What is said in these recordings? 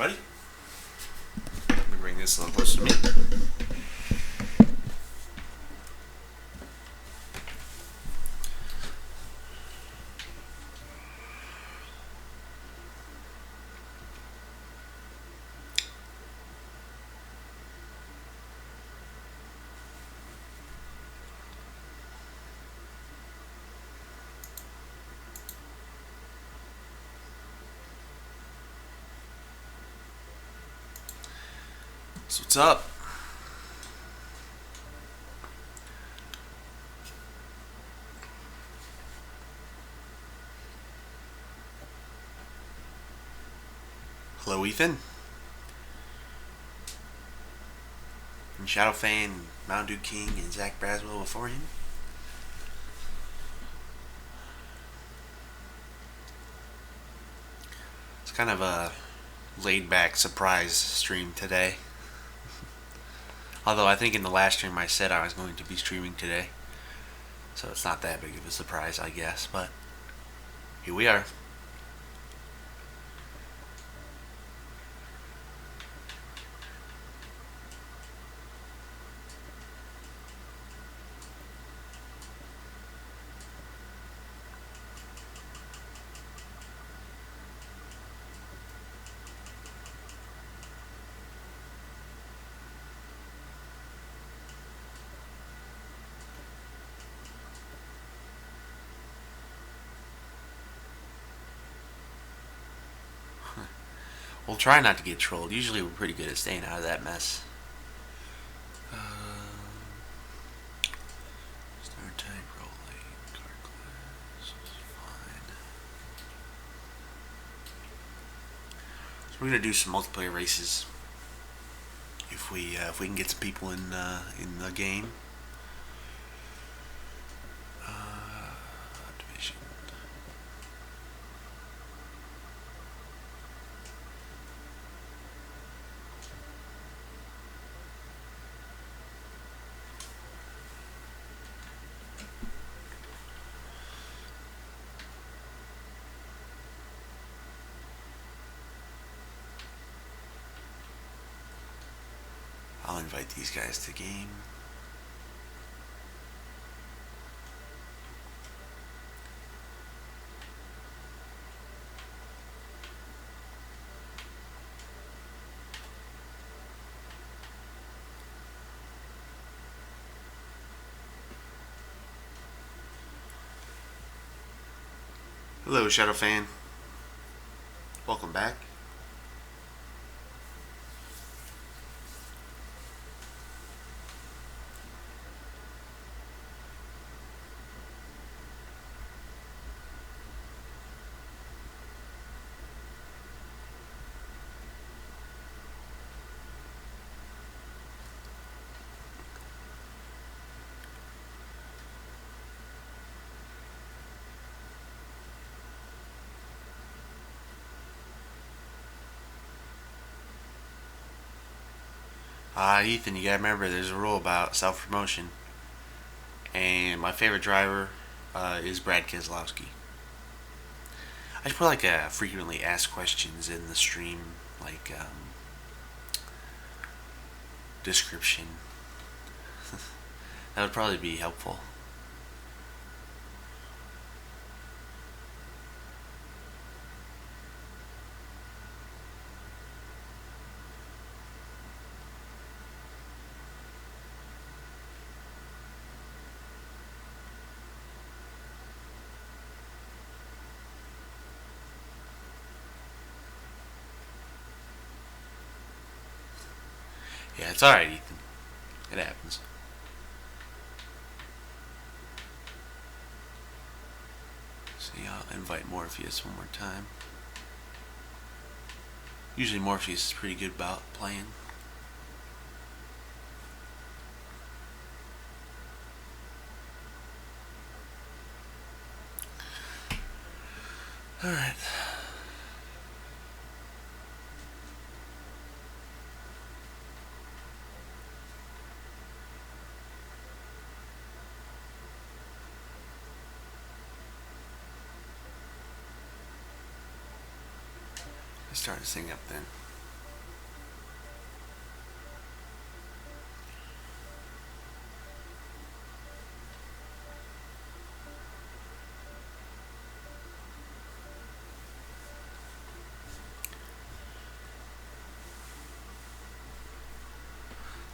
everybody. Let me bring this a little closer to me. So what's up? Hello, Ethan. And Shadow Fan, Mountain Dew King, and Zach Braswell before him. It's kind of a laid-back surprise stream today. Although I think in the last stream I said I was going to be streaming today. So it's not that big of a surprise, I guess. But here we are. We'll try not to get trolled. Usually we're pretty good at staying out of that mess. Start type rolling. Car class is fine. So we're gonna do some multiplayer races. If we can get some people in the game. Division. I'll invite these guys to game. Hello, Shadow Fan. Welcome back. Ethan, you gotta remember there's a rule about self-promotion. And my favorite driver is Brad Keselowski. I should put like a frequently asked questions in the stream, like description. That would probably be helpful. Yeah, it's alright, Ethan. It happens. See, I'll invite Morpheus one more time. Usually Morpheus is pretty good about playing. Alright. Let's start this thing up then.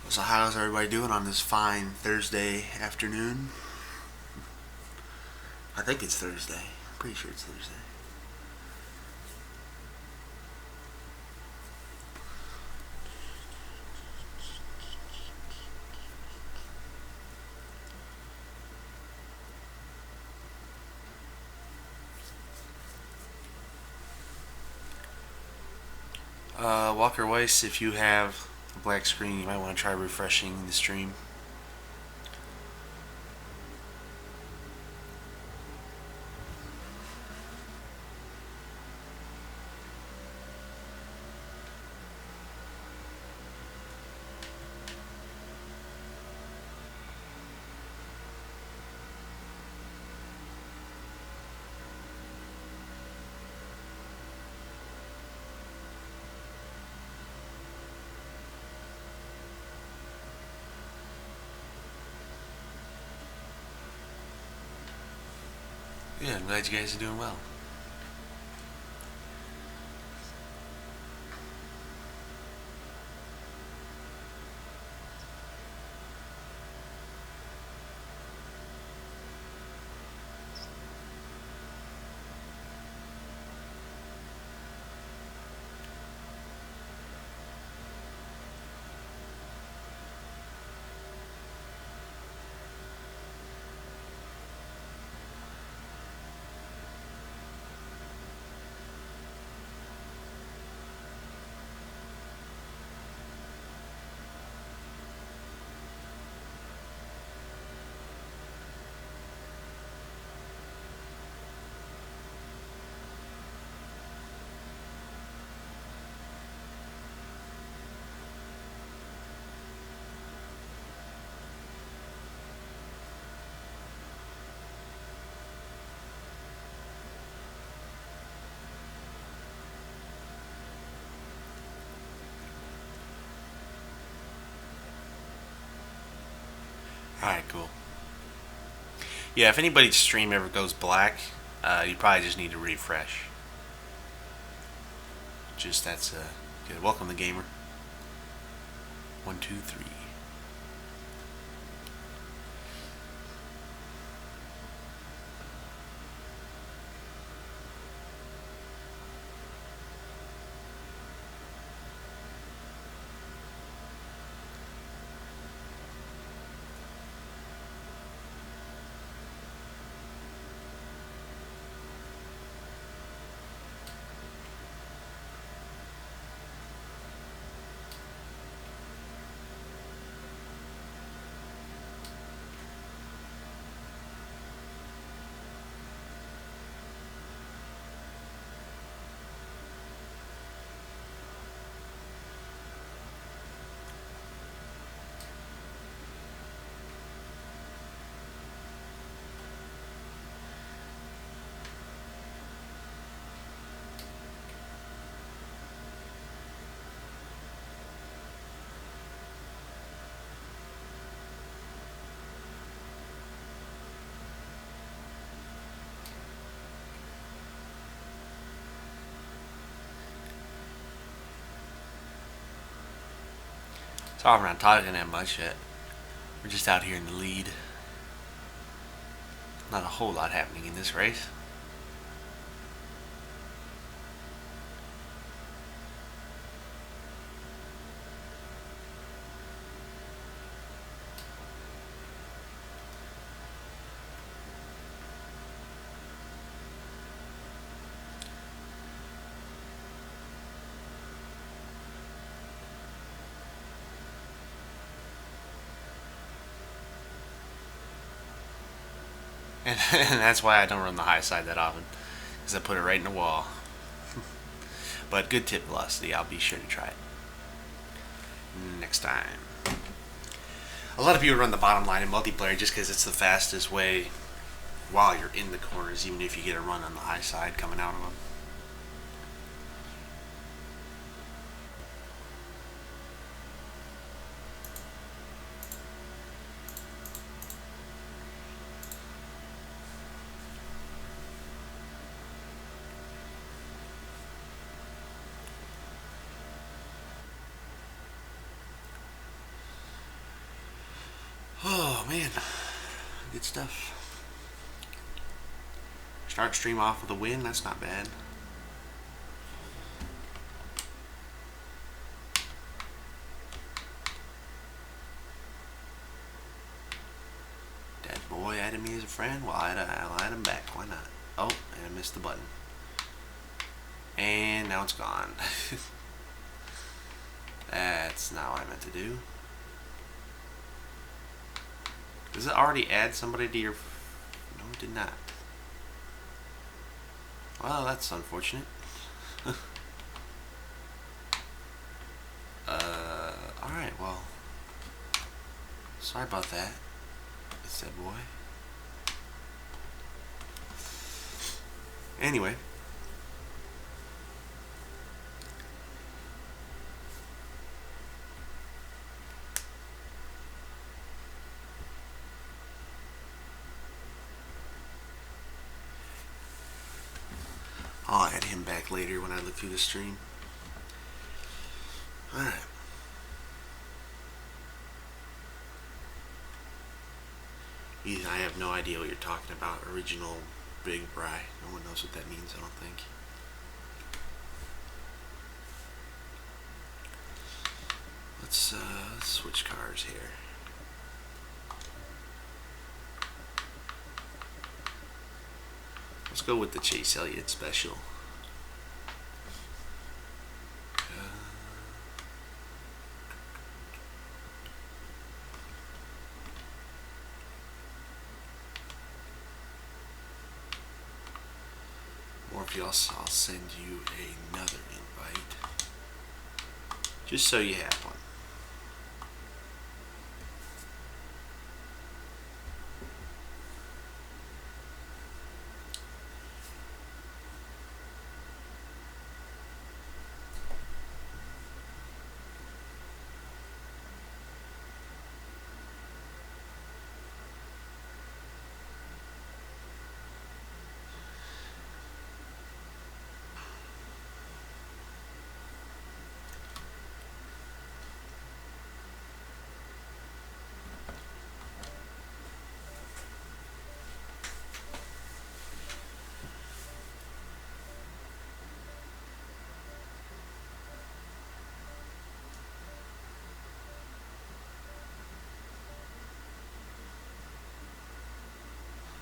So how's everybody doing on this fine Thursday afternoon? I think it's Thursday. I'm pretty sure it's Thursday. Walker Weiss, if you have a black screen, you might want to try refreshing the stream. Yeah, I'm glad you guys are doing well. Alright, cool. Yeah, if anybody's stream ever goes black, you probably just need to refresh. Just that's good. Welcome, the gamer. 1, 2, 3. Sorry, we're not talking that much yet. We're just out here in the lead. Not a whole lot happening in this race. And that's why I don't run the high side that often, because I put it right in the wall. But good tip velocity, I'll be sure to try it next time. A lot of people run the bottom line in multiplayer just because it's the fastest way while you're in the corners, even if you get a run on the high side coming out of them. man, good stuff. Start stream off with a win, that's not bad. That boy added me as a friend, well I'll add him back, why not? Oh, and I missed the button. And now it's gone. That's not what I meant to do. Does it already add somebody to your... No, it did not. Well, that's unfortunate. Alright, well. Sorry about that. It's that boy. Anyway. I'll add him back later when I look through the stream. Alright. I have no idea what you're talking about. Original Big Bry. No one knows what that means, I don't think. Let's switch cars here. Let's go with the Chase Elliott special. Morpheus, I'll send you another invite. Just so you have one.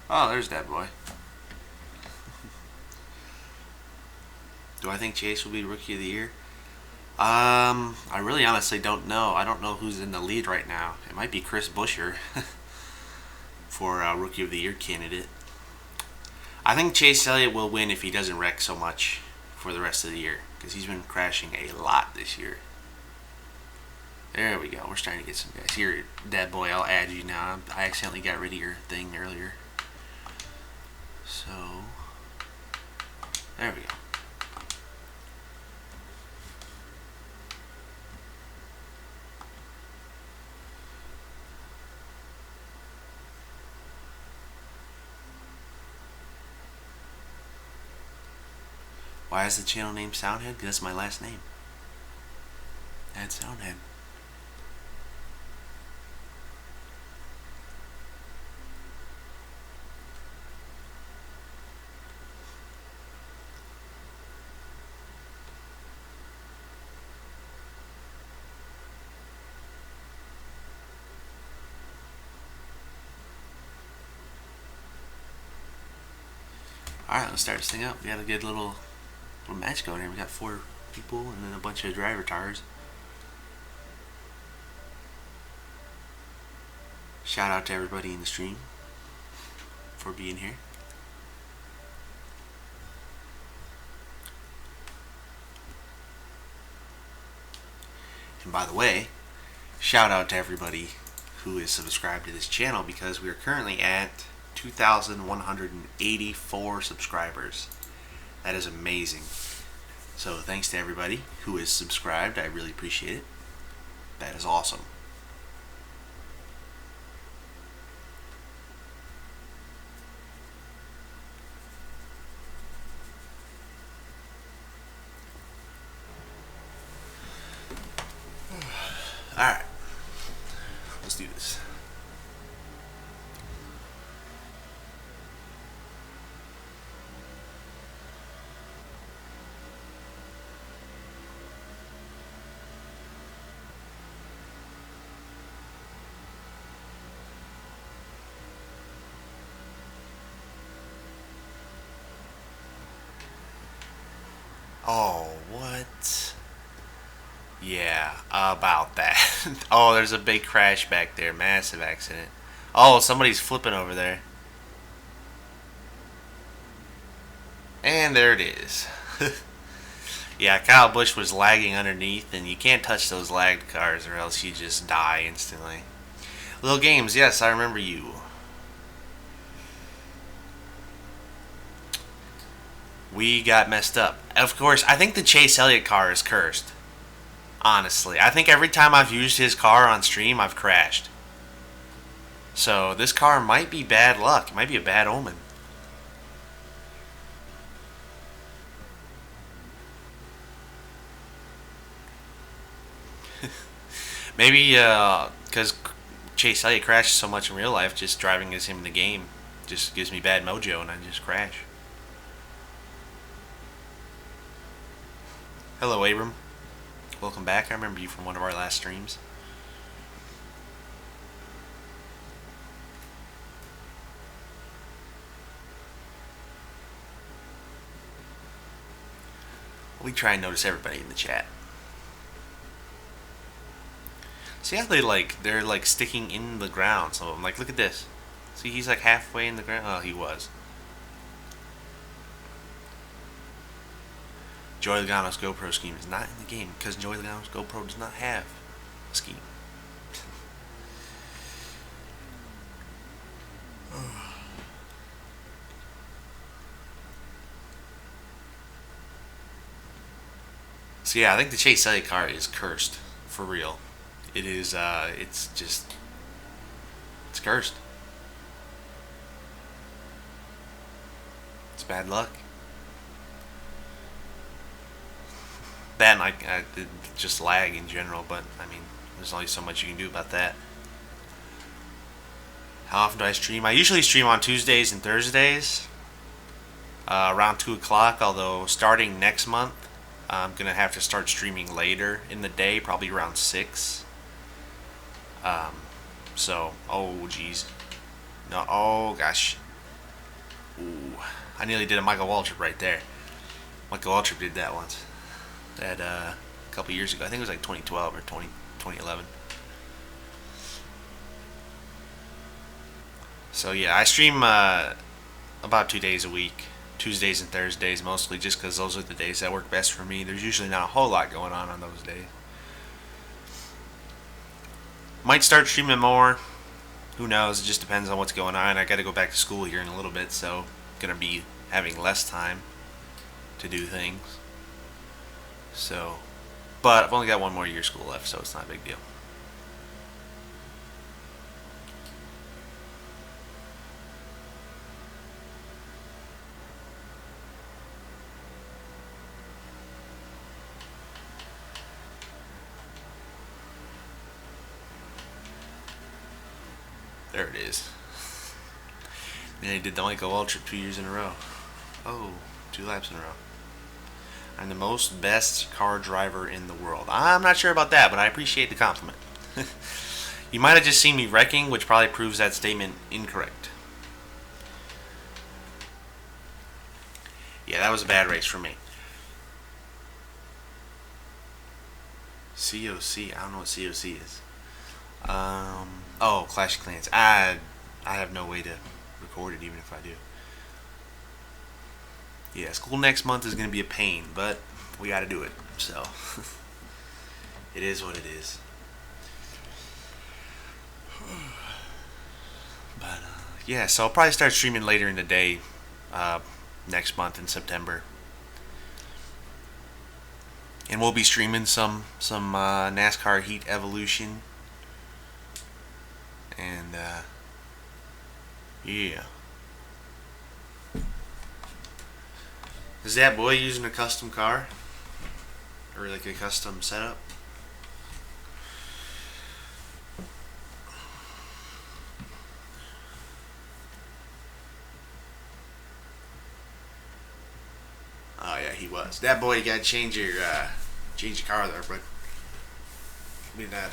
Oh, there's that boy. Do I think Chase will be Rookie of the Year? I really honestly don't know. I don't know who's in the lead right now. It might be Chris Buescher for Rookie of the Year candidate. I think Chase Elliott will win if he doesn't wreck so much for the rest of the year, because he's been crashing a lot this year. There we go. We're starting to get some guys. Here, Dad Boy, I'll add you now. I accidentally got rid of your thing earlier. So, there we go. Why is the channel name Soundhead? Because that's my last name. Add Soundhead. Alright, let's start this thing up. We got a good little match going here. We got 4 people and then a bunch of driver tires. Shout out to everybody in the stream for being here. And by the way, shout out to everybody who is subscribed to this channel, because we are currently at 2,184 subscribers. That is amazing. So thanks to everybody who is subscribed. I really appreciate it. That is awesome. Alright. Let's do this. Oh, what? Yeah, about that. Oh, there's a big crash back there. Massive accident. Oh, somebody's flipping over there. And there it is. Yeah, Kyle Busch was lagging underneath, and you can't touch those lagged cars or else you just die instantly. Little games, yes, I remember you. We got messed up. Of course, I think the Chase Elliott car is cursed. Honestly, I think every time I've used his car on stream, I've crashed. So this car might be bad luck. It might be a bad omen. Maybe because Chase Elliott crashes so much in real life, just driving as him in the game just gives me bad mojo and I just crash. Hello, Abram. Welcome back. I remember you from one of our last streams. We try and notice everybody in the chat. See how they're like sticking in the ground. Some of them, like, look at this. See, he's like halfway in the ground. Oh, he was. Joey Logano's GoPro scheme is not in the game because Joey Logano's GoPro does not have a scheme. So yeah, I think the Chase Elliott car is cursed for real. It is. It's just. It's cursed. It's bad luck. That and I just lag in general, but I mean, there's only so much you can do about that. How often do I stream? I usually stream on Tuesdays and Thursdays, around 2 o'clock. Although starting next month, I'm gonna have to start streaming later in the day, probably around 6. So, oh geez, no, oh gosh, ooh, I nearly did a Michael Waltrip right there. Michael Waltrip did that once. That a couple years ago. I think it was like 2012 or 2011. So yeah, I stream about 2 days a week, Tuesdays and Thursdays mostly, just because those are the days that work best for me. There's usually not a whole lot going on those days. Might start streaming more. Who knows? It just depends on what's going on. I got to go back to school here in a little bit, so gonna be having less time to do things. So, but I've only got one more year of school left, so it's not a big deal. There it is. And I did the Michael Waltrip 2 years in a row. Oh, 2 laps in a row. I'm the most best car driver in the world. I'm not sure about that, but I appreciate the compliment. You might have just seen me wrecking, which probably proves that statement incorrect. Yeah, that was a bad race for me. COC, I don't know what COC is. Oh, Clash of Clans. I have no way to record it, even if I do. Yeah, school next month is going to be a pain, but we got to do it. So, it is what it is. But, yeah, so I'll probably start streaming later in the day next month in September. And we'll be streaming some NASCAR Heat Evolution. And, yeah. Is that boy using a custom car? Or like a custom setup? Oh yeah, he was. That boy, you gotta change your car there, but I mean that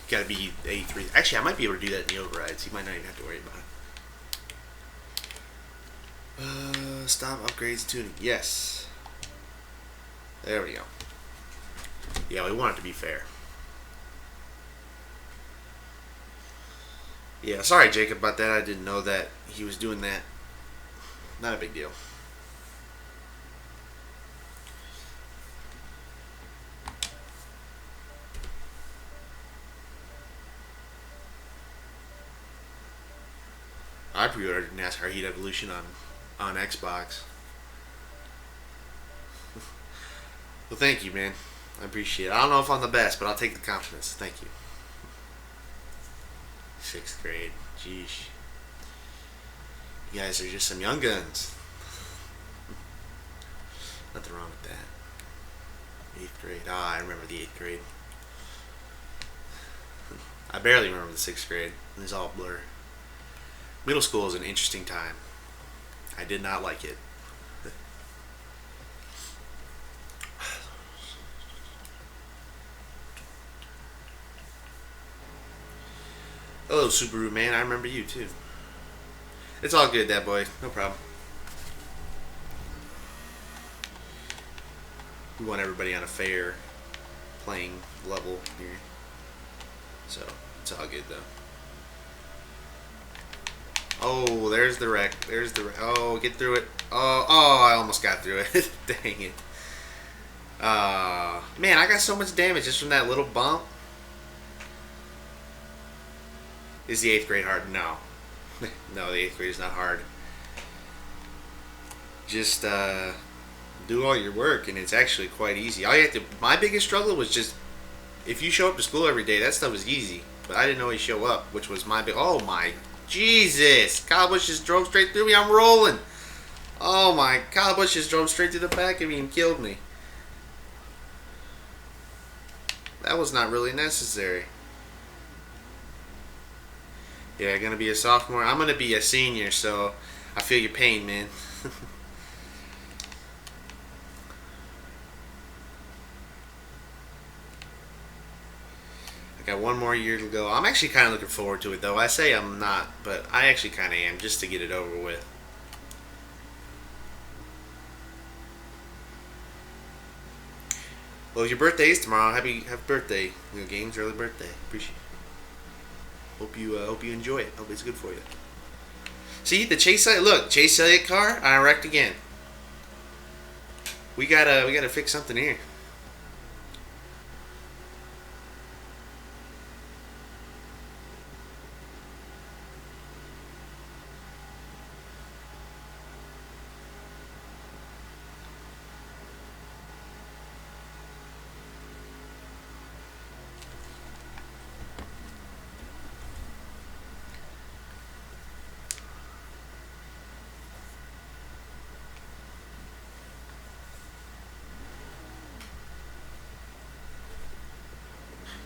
gotta be 83. Actually, I might be able to do that in the overrides. You might not even have to worry about it. Stop upgrades and tuning. Yes. There we go. Yeah, we want it to be fair. Yeah, sorry, Jacob, about that. I didn't know that he was doing that. Not a big deal. I pre-ordered NASCAR Heat Evolution on Xbox. Well, thank you, man. I appreciate it. I don't know if I'm the best, but I'll take the confidence. Thank you. 6th grade. Jeez. You guys are just some young guns. Nothing wrong with that. 8th grade. Ah, I remember the 8th grade. I barely remember the 6th grade. It's all blur. Middle school is an interesting time. I did not like it. Hello, Subaru man. I remember you too. It's all good, that boy. No problem. We want everybody on a fair playing level here. So, it's all good though. Oh, there's the wreck. There's the wreck. Oh, get through it. Oh, I almost got through it. Dang it. Man, I got so much damage just from that little bump. Is the 8th grade hard? No. No, the 8th grade is not hard. Just do all your work, and it's actually quite easy. All you have to. My biggest struggle was just if you show up to school every day, that stuff is easy. But I didn't always show up, which was my big. Oh my Jesus! Kyle Busch just drove straight through me. I'm rolling. Oh my! Kyle Busch just drove straight through the back of me and killed me. That was not really necessary. Yeah, gonna be a sophomore. I'm gonna be a senior, so I feel your pain, man. I got one more year to go. I'm actually kind of looking forward to it, though. I say I'm not, but I actually kind of am, just to get it over with. Well, your birthday's tomorrow. Happy birthday, Games. Early birthday. Appreciate it. Hope you enjoy it. Hope it's good for you. See the Chase Elliott. Look, Chase Elliott car. I wrecked again. We gotta fix something here.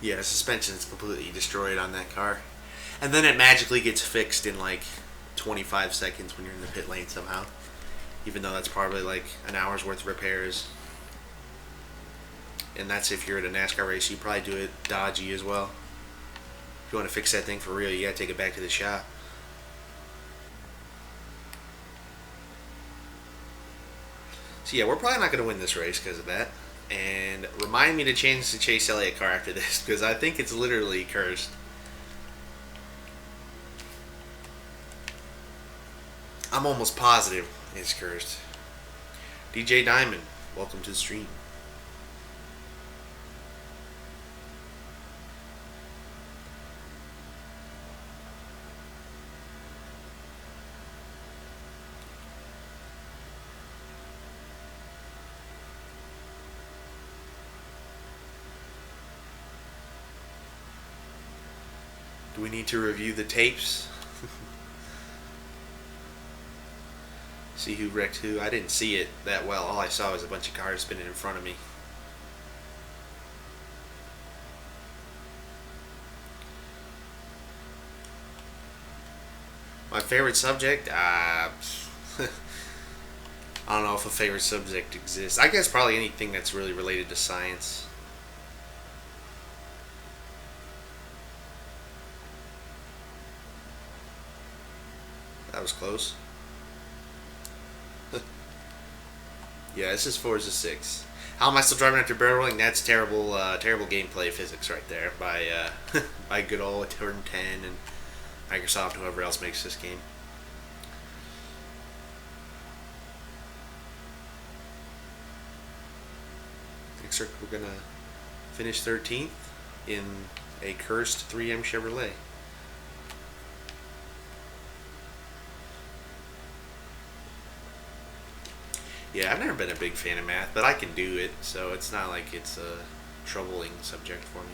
Yeah, suspension is completely destroyed on that car. And then it magically gets fixed in like 25 seconds when you're in the pit lane somehow. Even though that's probably like an hour's worth of repairs. And that's if you're at a NASCAR race, you probably do it dodgy as well. If you want to fix that thing for real, you gotta take it back to the shop. So yeah, we're probably not gonna win this race because of that. And remind me to change the Chase Elliott car after this because I think it's literally cursed. I'm almost positive it's cursed. DJ Diamond, welcome to the stream. Do we need to review the tapes? See who wrecked who? I didn't see it that well. All I saw was a bunch of cars spinning in front of me. My favorite subject? I don't know if a favorite subject exists. I guess probably anything that's really related to science. That was close. Yeah, this is Forza 6. How am I still driving after barrel rolling? That's terrible, terrible gameplay physics right there by by good old Turn 10 and Microsoft, whoever else makes this game. Next circuit, we're gonna finish 13th in a cursed 3M Chevrolet. Yeah, I've never been a big fan of math, but I can do it, so it's not like it's a troubling subject for me.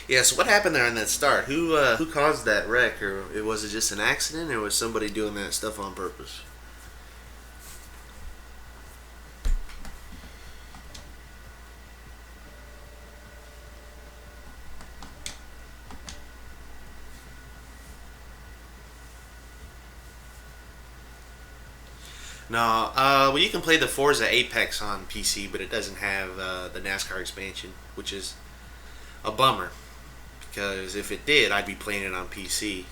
Yeah, so what happened there on that start? Who caused that wreck, or was it just an accident, or was somebody doing that stuff on purpose? No, well, you can play the Forza Apex on PC, but it doesn't have the NASCAR expansion, which is a bummer. Because if it did, I'd be playing it on PC.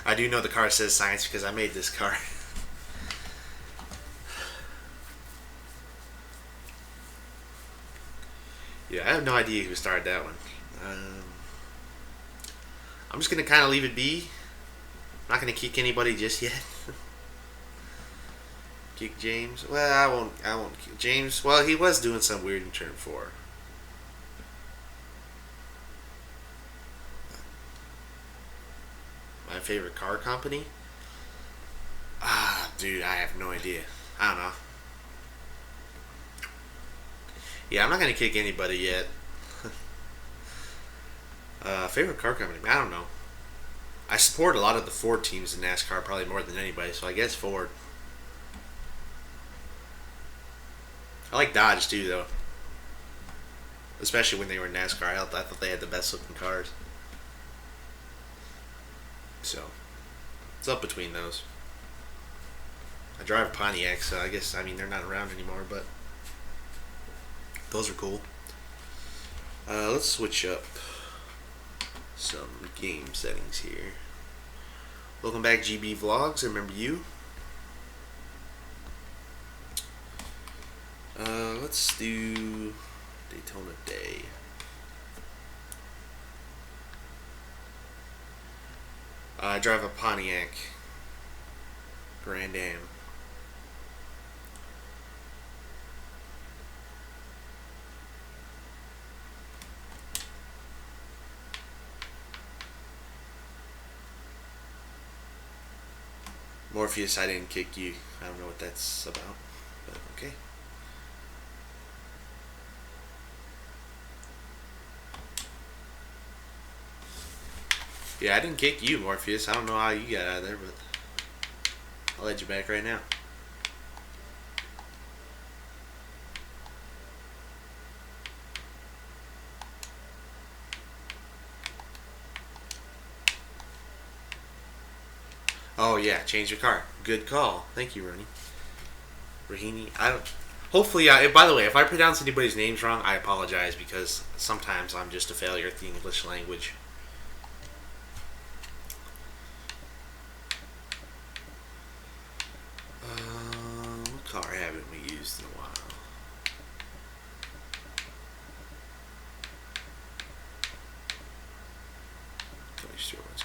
I do know the car says science because I made this car. Yeah, I have no idea who started that one. I'm just gonna kind of leave it be. I'm not gonna kick anybody just yet. Kick James. Well, I won't. I won't kick James. Well, he was doing some weird in turn 4. My favorite car company. Ah, dude, I have no idea. I don't know. Yeah, I'm not gonna kick anybody yet. Favorite car company? I don't know. I support a lot of the Ford teams in NASCAR, probably more than anybody. So I guess Ford. I like Dodge too, though. Especially when they were in NASCAR, I thought they had the best looking cars. So it's up between those. I drive Pontiac, so I guess they're not around anymore, but those are cool. Let's switch up some game settings here. Welcome back, GB Vlogs. I remember you. Let's do Daytona Day. I drive a Pontiac Grand Am. Morpheus, I didn't kick you. I don't know what that's about, but okay. Yeah, I didn't kick you, Morpheus. I don't know how you got out of there, but I'll let you back right now. Oh yeah, change your car. Good call. Thank you, Ronnie. Rahini. I don't. Hopefully, by the way, if I pronounce anybody's names wrong, I apologize because sometimes I'm just a failure at the English language. What car haven't we used in a while?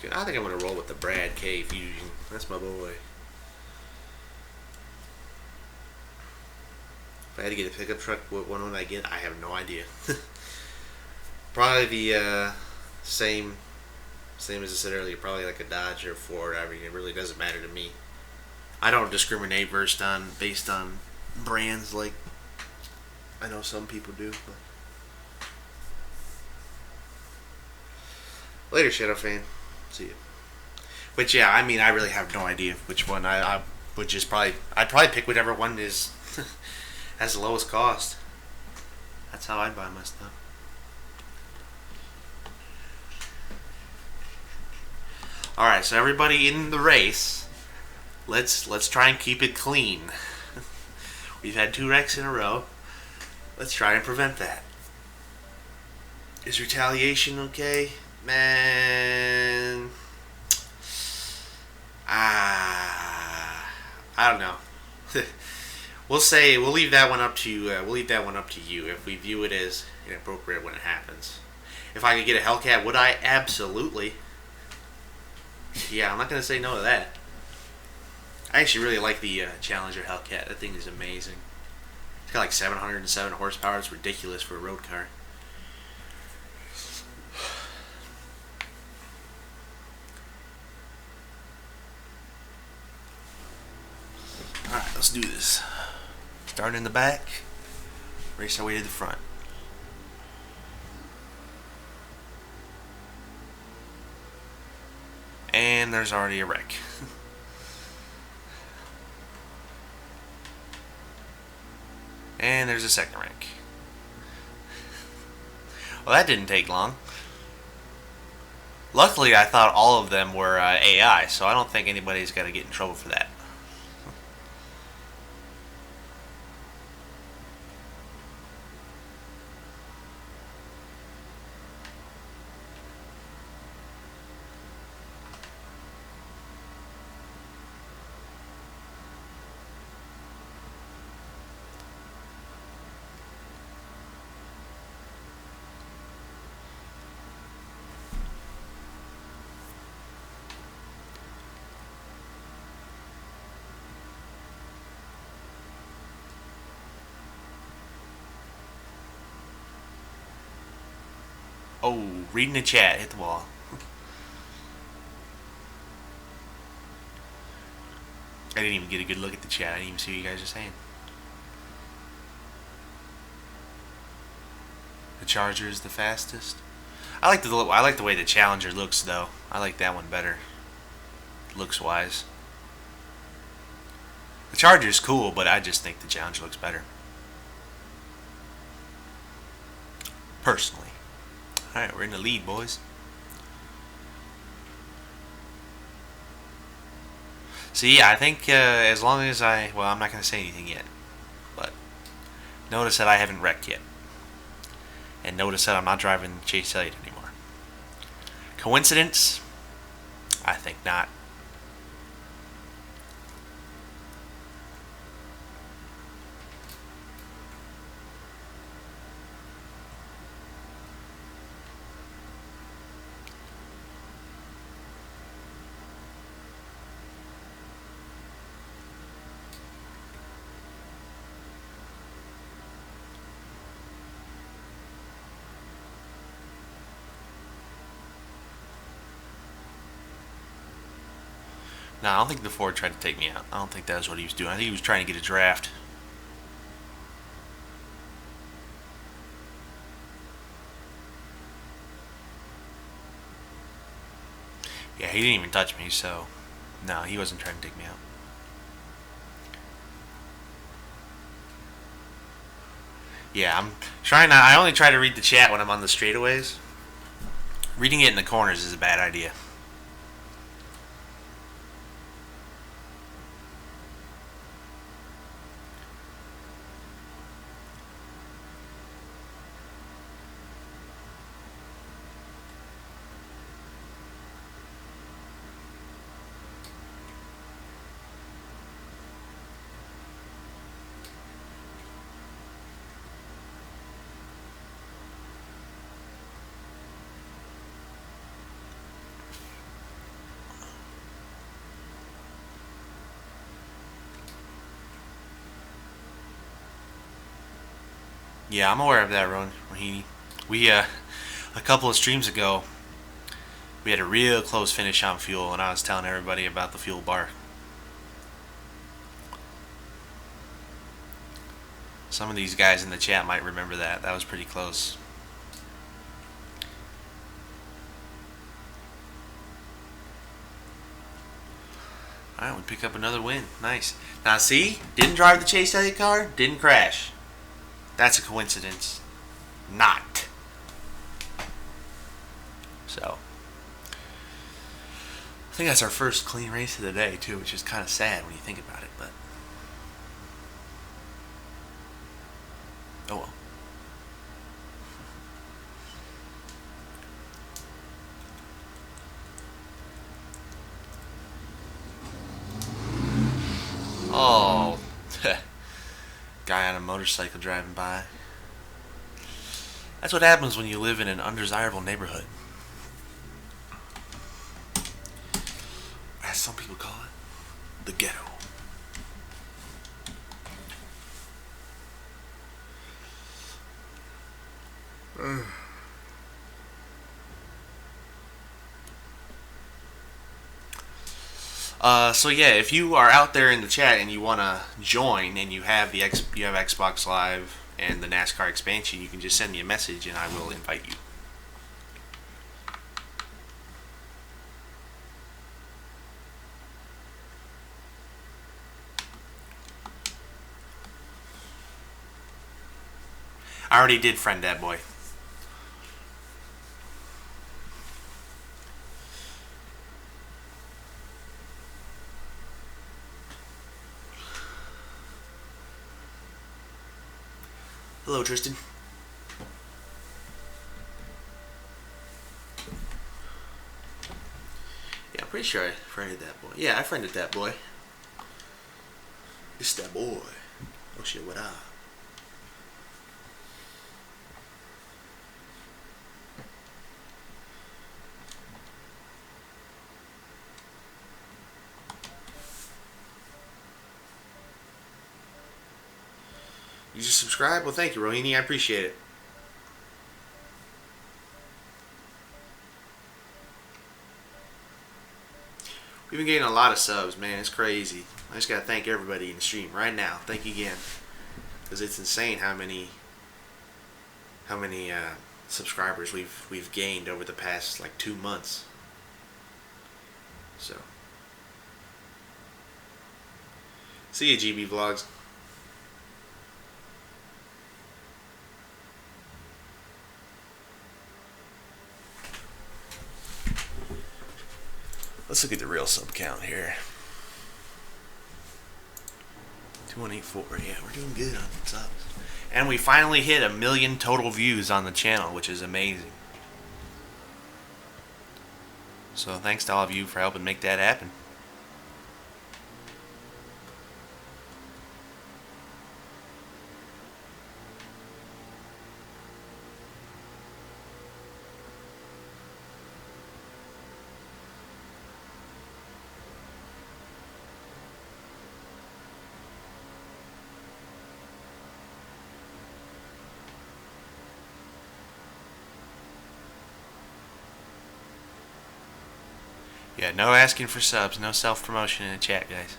Good. I think I'm gonna roll with the Brad K Fusion. That's my boy. If I had to get a pickup truck, what one would I get? I have no idea. Probably the same as I said earlier. Probably like a Dodge or a Ford. I mean, it really doesn't matter to me. I don't discriminate based on brands like I know some people do. But later, Shadow Fan. See you. But yeah, I really have no idea which one. I would just I'd probably pick whichever one is has the lowest cost. That's how I'd buy my stuff. All right, so everybody in the race, let's try and keep it clean. We've had 2 wrecks in a row. Let's try and prevent that. Is retaliation okay? Man, I don't know. We'll leave that one up to we'll leave that one up to you if we view it as inappropriate when it happens. If I could get a Hellcat, would I? Absolutely. Yeah, I'm not gonna say no to that. I actually really like the Challenger Hellcat. That thing is amazing. It's got like 707 horsepower. It's ridiculous for a road car. Alright, let's do this. Starting in the back, race our way to the front. And there's already a wreck. And there's a second wreck. Well, that didn't take long. Luckily, I thought all of them were AI, so I don't think anybody's got to get in trouble for that. Oh, reading the chat, hit the wall. I didn't even get a good look at the chat. I didn't even see what you guys are saying. The Charger is the fastest. I like the way the Challenger looks though. I like that one better, looks wise. The Charger is cool, but I just think the Challenger looks better, personally. Alright, we're in the lead, boys. See, I think as long as well, I'm not going to say anything yet, but notice that I haven't wrecked yet. And notice that I'm not driving Chase Elliott anymore. Coincidence? I think not. No, I don't think the Ford tried to take me out. I don't think that was what he was doing. I think he was trying to get a draft. Yeah, he didn't even touch me, so no, he wasn't trying to take me out. Yeah, I'm trying not. I only try to read the chat when I'm on the straightaways. Reading it in the corners is a bad idea. Yeah, I'm aware of that, Ron. We a couple of streams ago, we had a real close finish on fuel, and I was telling everybody about the fuel bar. Some of these guys in the chat might remember that. That was pretty close. Alright, we pick up another win. Nice. Now see, didn't drive the Chase Elliott car, didn't crash. That's a coincidence. Not. So. I think that's our first clean race of the day too, which is kind of sad when you think about it. But oh well. Oh, guy on a motorcycle driving by. That's what happens when you live in an undesirable neighborhood. As some people call it, the ghetto. So yeah, if you are out there in the chat and you want to join and you have you have Xbox Live and the NASCAR expansion, you can just send me a message and I will invite you. I already did friend that boy. Hello, Tristan. Yeah, I'm pretty sure I friended that boy. Yeah, I friended that boy. It's that boy. Oh shit, what up? You just subscribe? Well, thank you, Rohini. I appreciate it. We've been getting a lot of subs, man. It's crazy. I just gotta thank everybody in the stream right now. Thank you again, because it's insane how many subscribers we've gained over the past like 2 months. So, see you, GB Vlogs. Let's look at the real sub count here. 2184. Yeah, we're doing good on subs. And we finally hit 1 million total views on the channel, which is amazing. So thanks to all of you for helping make that happen. Yeah, no asking for subs, no self-promotion in the chat, guys.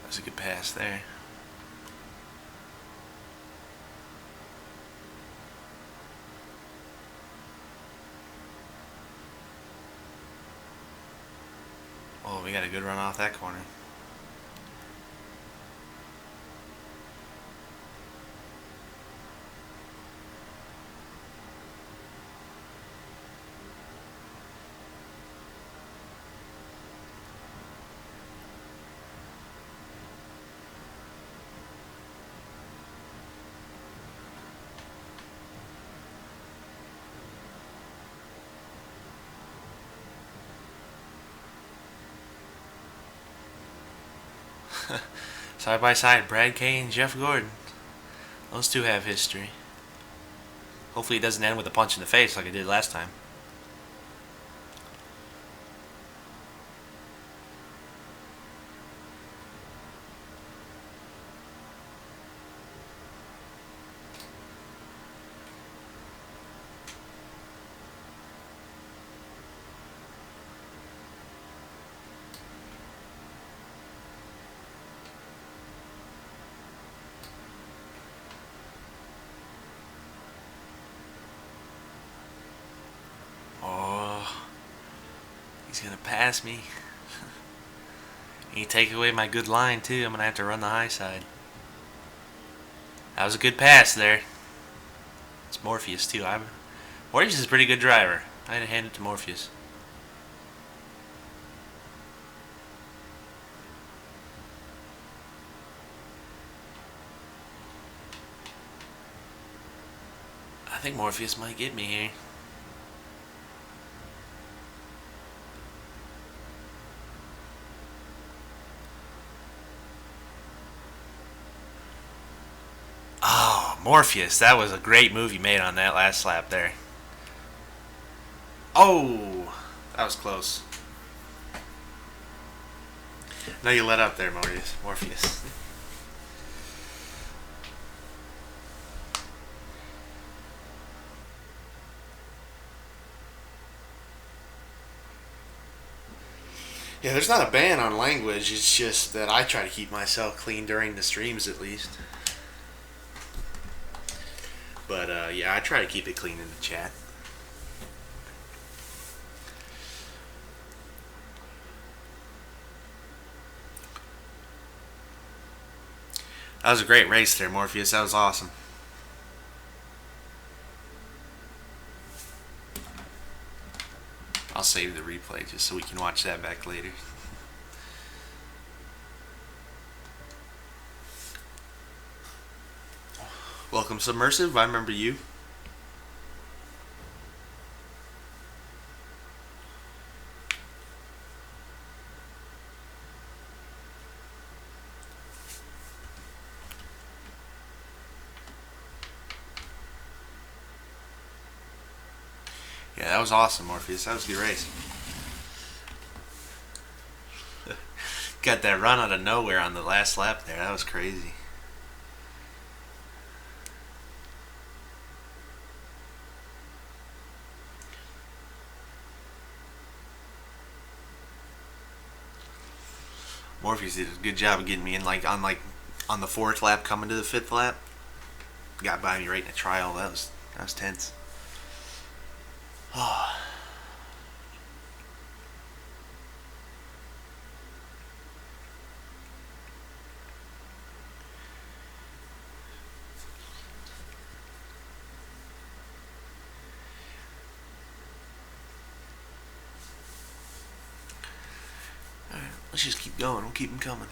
That's a good pass there. Oh, we got a good run off that corner. Side by side, Brad Kay and Jeff Gordon. Those two have history. Hopefully it doesn't end with a punch in the face like it did last time. Oh, he's gonna pass me. He take away my good line too. I'm gonna have to run the high side. That was a good pass there. It's Morpheus too. Morpheus is a pretty good driver. I had to hand it to Morpheus. I think Morpheus might get me here. Oh, Morpheus. That was a great move you made on that last lap there. Oh, that was close. No, you let up there, Morpheus. Yeah, there's not a ban on language. It's just that I try to keep myself clean during the streams, at least. But yeah, I try to keep it clean in the chat. That was a great race there, Morpheus. That was awesome. I'll save the replay just so we can watch that back later. Welcome, Submersive. I remember you. Yeah, that was awesome, Morpheus. That was a good race. Got that run out of nowhere on the last lap there. That was crazy. Morpheus did a good job of getting me in on the fourth lap coming to the fifth lap. Got by me right in the trial. That was tense. Oh. Alright, let's just keep going. We'll keep them coming.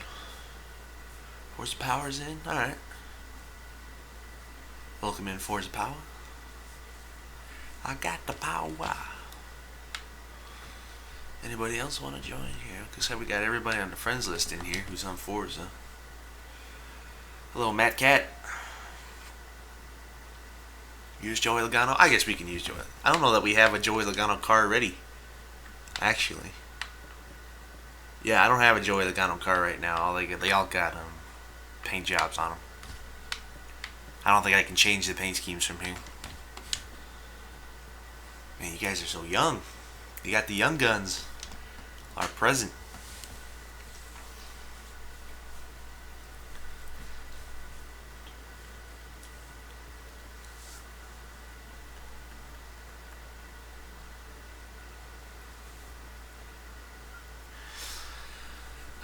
Forza Power's in? Alright. Welcome in, Forza Power. I got the power. Anybody else want to join here? Looks like we got everybody on the friends list in here who's on Forza. Hello, Matt Cat. Use Joey Logano? I guess we can use Joey. I don't know that we have a Joey Logano car ready. Actually. Yeah, I don't have a Joey Logano car right now. They all got paint jobs on them. I don't think I can change the paint schemes from here. Man, you guys are so young. You got the young guns are present.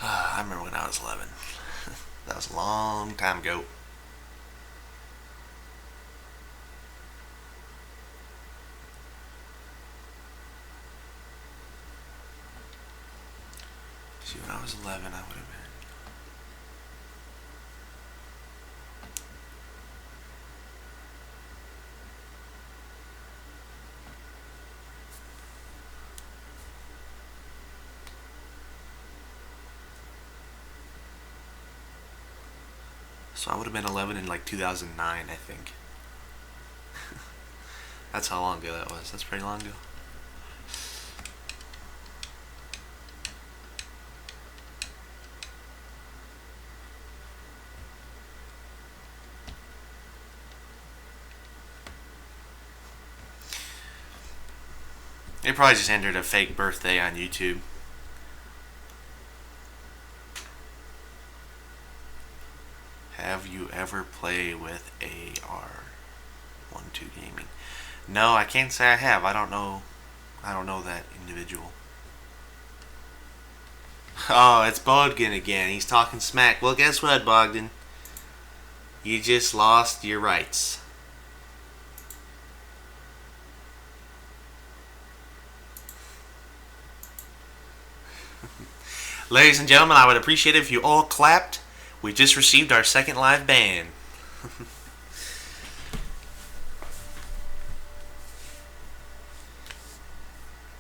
I remember when I was 11. That was a long time ago. See, when I was 11, I would have been. So I would have been 11 in like 2009, I think. That's how long ago that was. That's pretty long ago. They probably just entered a fake birthday on YouTube. Have you ever played with AR12 Gaming? No, I can't say I have. I don't know that individual. Oh, it's Bogdan again. He's talking smack. Well, guess what, Bogdan? You just lost your rights. Ladies and gentlemen, I would appreciate it if you all clapped. We just received our second live ban.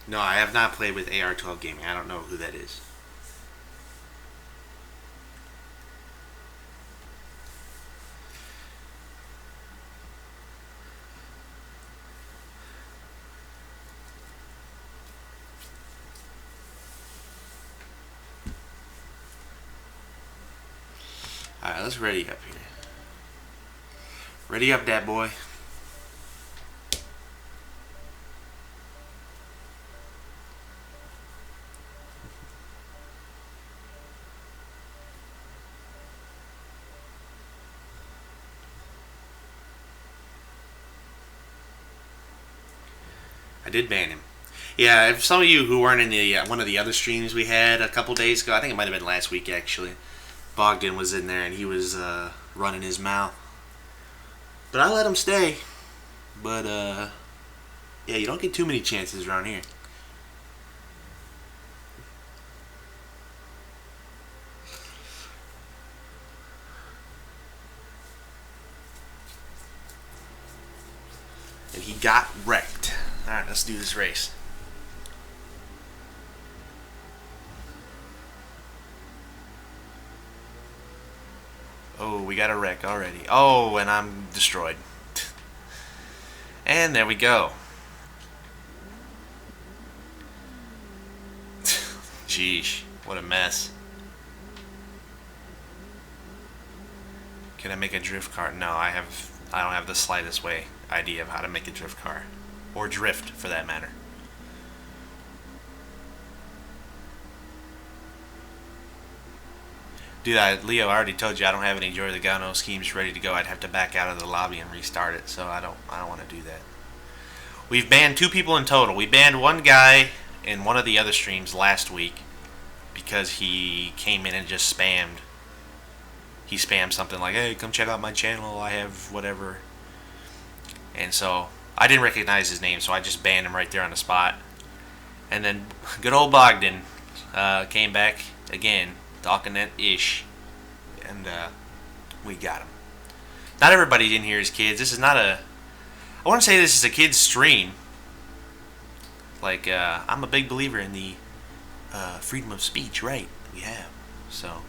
No, I have not played with AR12 Gaming. I don't know who that is. Alright, let's ready up here. Ready up, that boy. I did ban him. Yeah, if some of you who weren't in the one of the other streams we had a couple days ago, I think it might have been last week actually, Bogdan was in there and he was running his mouth. But I let him stay. But yeah, you don't get too many chances around here. And he got wrecked. Alright, let's do this race. Oh, we got a wreck already. Oh, and I'm destroyed. And there we go. Jeez, what a mess. Can I make a drift car? No, I don't have the slightest idea of how to make a drift car. Or drift, for that matter. Dude, Leo, I already told you I don't have any Joy Logano schemes ready to go. I'd have to back out of the lobby and restart it, so I don't want to do that. We've banned 2 people in total. We banned one guy in one of the other streams last week because he came in and just spammed. He spammed something like, hey, come check out my channel, I have whatever. And so I didn't recognize his name, so I just banned him right there on the spot. And then good old Bogdan came back again, talking that ish. And we got him. Not everybody in here is kids. This is not a... I want to say this is a kid's stream. Like, I'm a big believer in the freedom of speech, right? We have. So...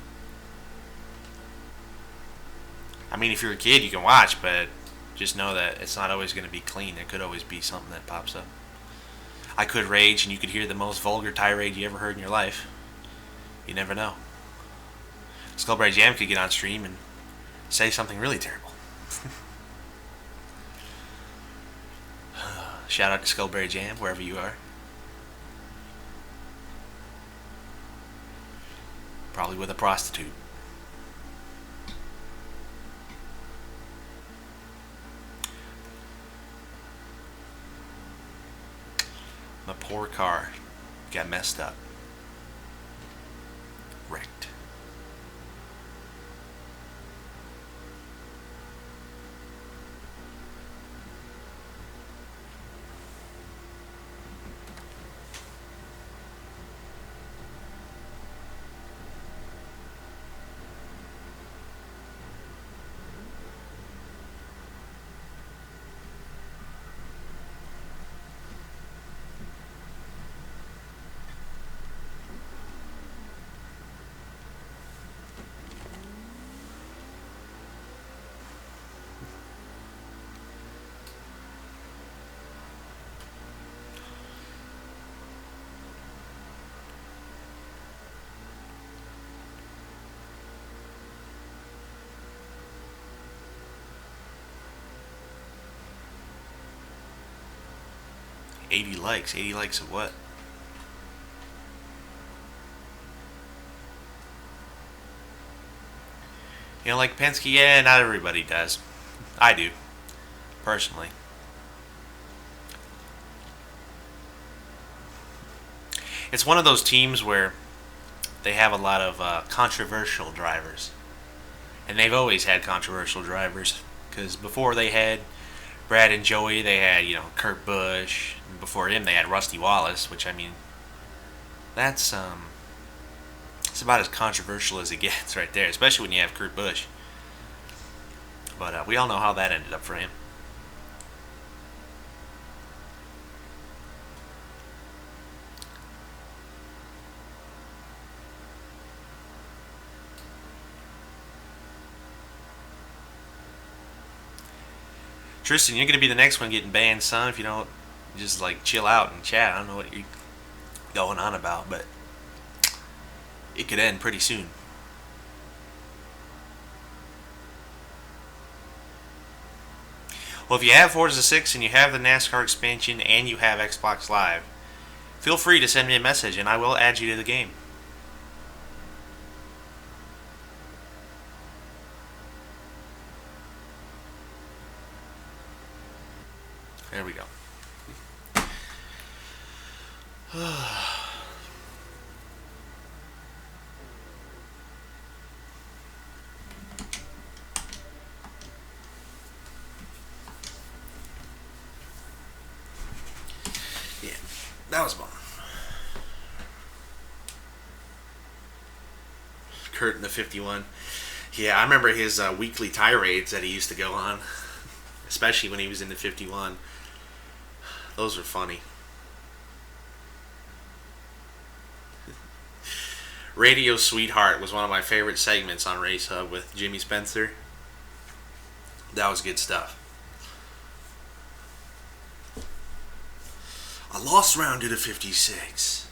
I mean, if you're a kid, you can watch, but just know that it's not always going to be clean. There could always be something that pops up. I could rage, and you could hear the most vulgar tirade you ever heard in your life. You never know. Skullbright Jam could get on stream and say something really terrible. Shout out to Skullberry Jam, wherever you are. Probably with a prostitute. My poor car got messed up. Wrecked. 80 likes. 80 likes of what? You know, like Penske, yeah, not everybody does. I do, personally. It's one of those teams where they have a lot of controversial drivers. And they've always had controversial drivers. Because before they had Brad and Joey, they had, Kurt Busch. And before him, they had Rusty Wallace, which, I mean, that's, it's about as controversial as it gets right there, especially when you have Kurt Busch. But we all know how that ended up for him. Tristan, you're going to be the next one getting banned, son, if you don't just, like, chill out and chat. I don't know what you're going on about, but it could end pretty soon. Well, if you have Forza 6 and you have the NASCAR expansion and you have Xbox Live, feel free to send me a message and I will add you to the game. There we go. Yeah, that was fun. Kurt in the 51. Yeah, I remember his weekly tirades that he used to go on, especially when he was in the 51. Those were funny. Radio Sweetheart was one of my favorite segments on Race Hub with Jimmy Spencer. That was good stuff. A lost round to the 56.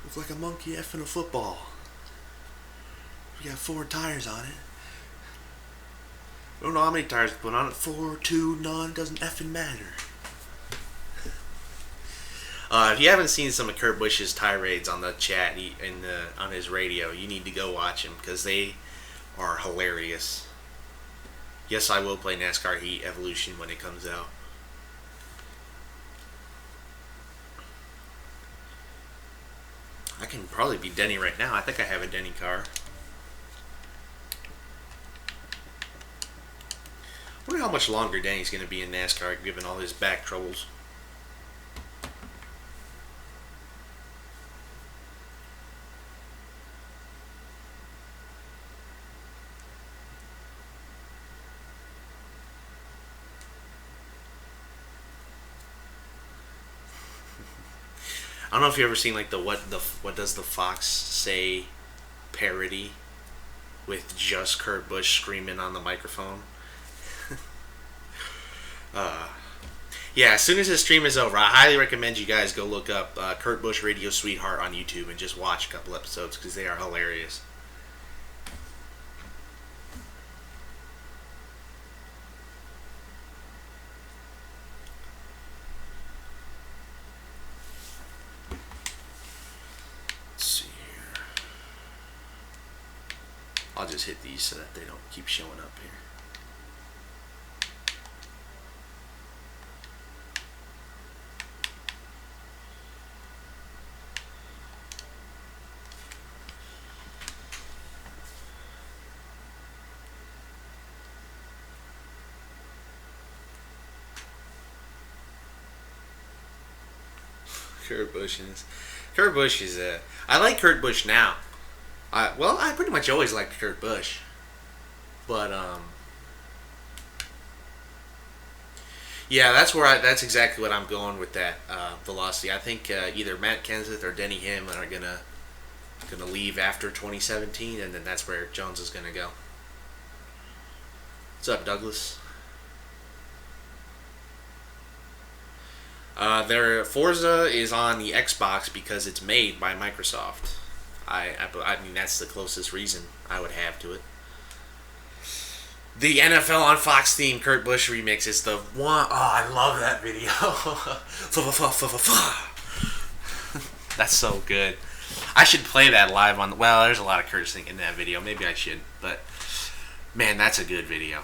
Looks like a monkey effing a football. We got 4 tires on it. I don't know how many tires to put on it. 4, 2, none. Doesn't effing matter. If you haven't seen some of Kurt Busch's tirades on the chat on his radio, you need to go watch them because they are hilarious. Yes, I will play NASCAR Heat Evolution when it comes out. I can probably be Denny right now. I think I have a Denny car. I wonder how much longer Denny's going to be in NASCAR given all his back troubles. I don't know if you've ever seen like the what does the Fox say parody with just Kurt Busch screaming on the microphone. Yeah, as soon as this stream is over, I highly recommend you guys go look up Kurt Busch Radio Sweetheart on YouTube and just watch a couple episodes because they are hilarious. Let's see here. I'll just hit these so that they don't keep showing up here. Kurt Busch is I like Kurt Busch now. I pretty much always liked Kurt Busch, but yeah, that's exactly what I'm going with that velocity. I think either Matt Kenseth or Denny Hamlin are gonna leave after 2017, and then that's where Jones is gonna go. What's up, Douglas? Their Forza is on the Xbox because it's made by Microsoft. I mean, that's the closest reason I would have to it. The NFL on Fox theme Kurt Busch remix is the one. Oh, I love that video. That's so good. I should play that live on. Well, there's a lot of cursing in that video. Maybe I should, but man, that's a good video.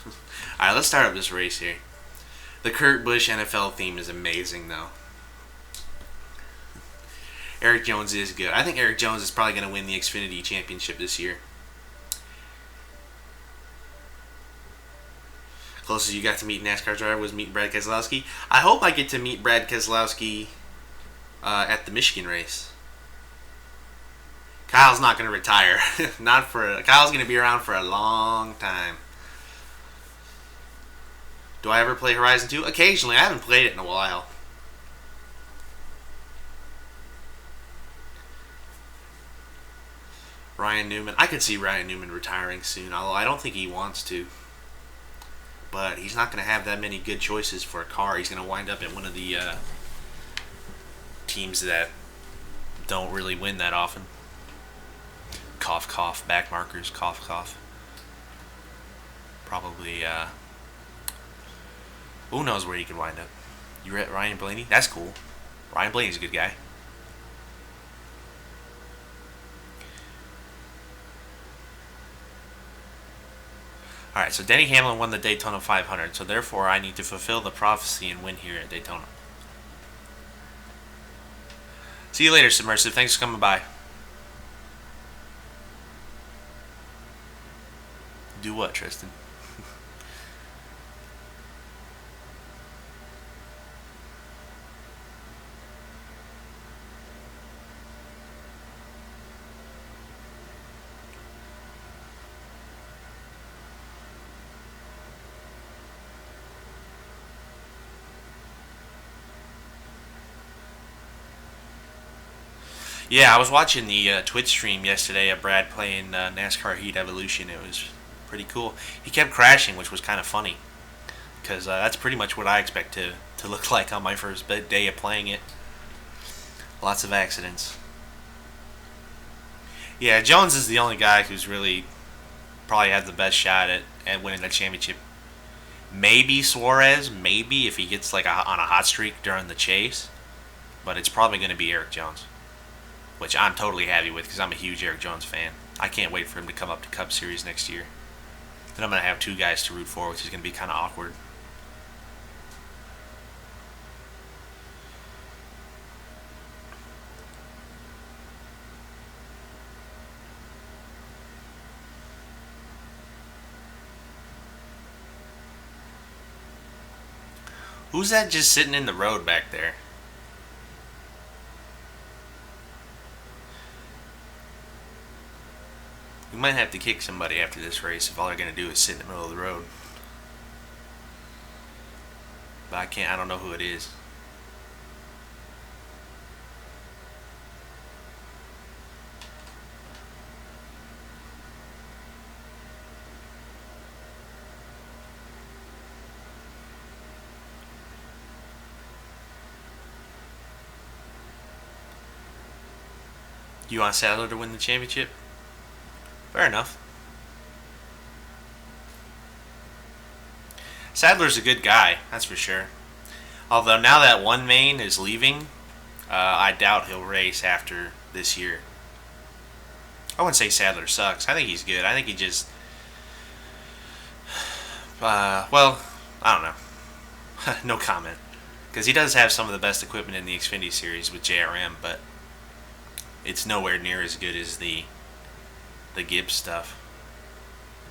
All right, let's start up this race here. The Kurt Busch NFL theme is amazing, though. Eric Jones is good. I think Eric Jones is probably going to win the Xfinity Championship this year. Closest you got to meet NASCAR driver was meeting Brad Keselowski. I hope I get to meet Brad Keselowski at the Michigan race. Kyle's not going to retire. Kyle's going to be around for a long time. Do I ever play Horizon 2? Occasionally. I haven't played it in a while. Ryan Newman. I could see Ryan Newman retiring soon, although I don't think he wants to. But he's not going to have that many good choices for a car. He's going to wind up at one of the teams that don't really win that often. Cough, cough. Back markers. Cough, cough. Probably, who knows where he could wind up. You at Ryan Blaney? That's cool. Ryan Blaney's a good guy. Alright, so Denny Hamlin won the Daytona 500, so therefore I need to fulfill the prophecy and win here at Daytona. See you later, Submersive. Thanks for coming by. Do what, Tristan? Yeah, I was watching the Twitch stream yesterday of Brad playing NASCAR Heat Evolution. It was pretty cool. He kept crashing, which was kind of funny, because that's pretty much what I expect to look like on my first day of playing it. Lots of accidents. Yeah, Jones is the only guy who's really probably had the best shot at winning the championship. Maybe Suarez, maybe if he gets like on a hot streak during the chase, but it's probably going to be Eric Jones, which I'm totally happy with because I'm a huge Eric Jones fan. I can't wait for him to come up to Cup Series next year. Then I'm going to have two guys to root for, which is going to be kind of awkward. Who's that just sitting in the road back there? We might have to kick somebody after this race if all they're going to do is sit in the middle of the road. But I don't know who it is. You want Sadler to win the championship? Fair enough. Sadler's a good guy, that's for sure. Although now that one main is leaving, I doubt he'll race after this year. I wouldn't say Sadler sucks. I think he's good. I think he just... well, I don't know. No comment. Because he does have some of the best equipment in the Xfinity Series with JRM, but it's nowhere near as good as the Gibbs stuff,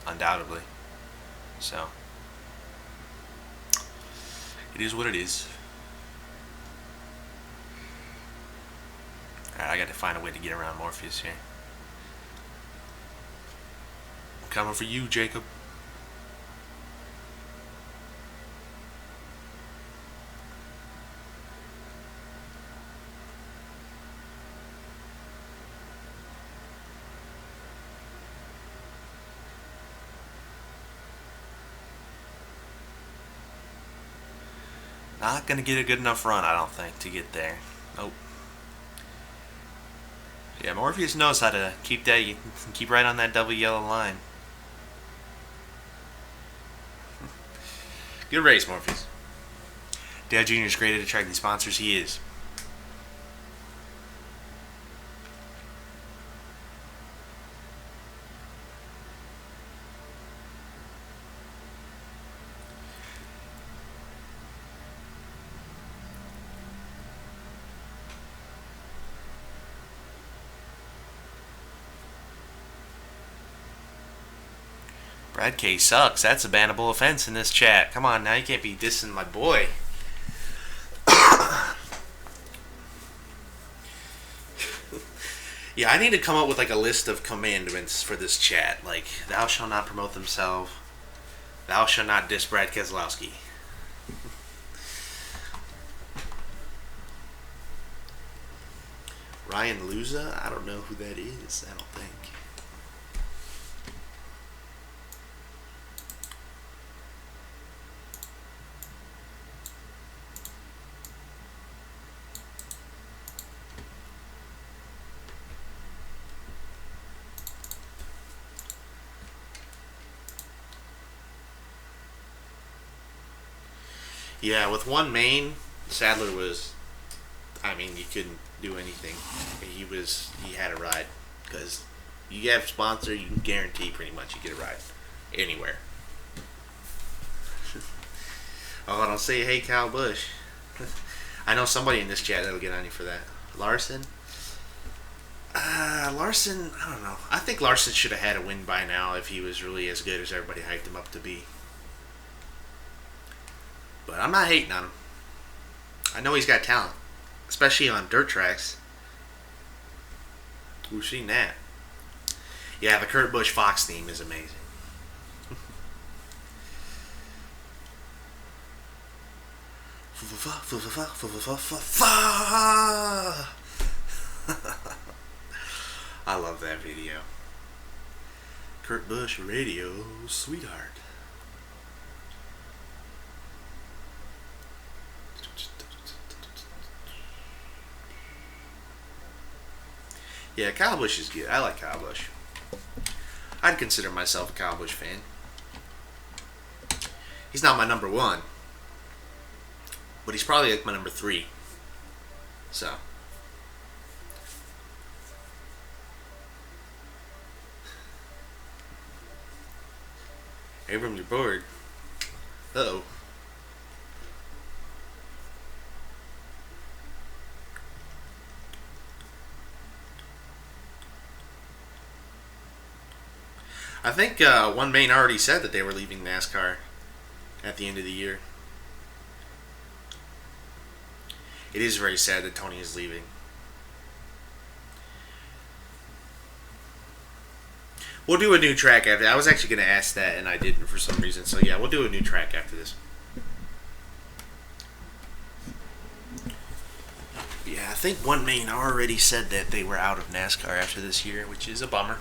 undoubtedly. So it is what it is. Alright, I got to find a way to get around Morpheus here. I'm coming for you, Jacob. Not going to get a good enough run, I don't think, to get there. Nope. Yeah, Morpheus knows how to keep right on that double yellow line. Good race, Morpheus. Dale Jr. is great at attracting sponsors. He is. Brad K sucks. That's a bannable offense in this chat. Come on now, you can't be dissing my boy. Yeah, I need to come up with like a list of commandments for this chat. Like, thou shalt not promote themselves. Thou shalt not diss Brad Keselowski. Ryan Luza? I don't know who that is. I don't think. Yeah, with one main, Sadler was. I mean, you couldn't do anything. He had a ride because you have a sponsor, you can guarantee pretty much you get a ride anywhere. Oh, don't say hey, Kyle Busch. I know somebody in this chat that'll get on you for that. Larson. Larson, I don't know. I think Larson should have had a win by now if he was really as good as everybody hyped him up to be. But I'm not hating on him. I know he's got talent, especially on dirt tracks. We've seen that. Yeah, the Kurt Busch Fox theme is amazing. I love that video. Kurt Busch radio sweetheart. Yeah, Kyle Busch is good. I like Kyle Busch. I'd consider myself a Kyle Busch fan. He's not my number one, but he's probably like my number 3. So. Abram, you're bored. Uh-oh. I think One Main already said that they were leaving NASCAR at the end of the year. It is very sad that Tony is leaving. We'll do a new track after. I was actually going to ask that, and I didn't for some reason. So yeah, we'll do a new track after this. Yeah, I think One Main already said that they were out of NASCAR after this year, which is a bummer.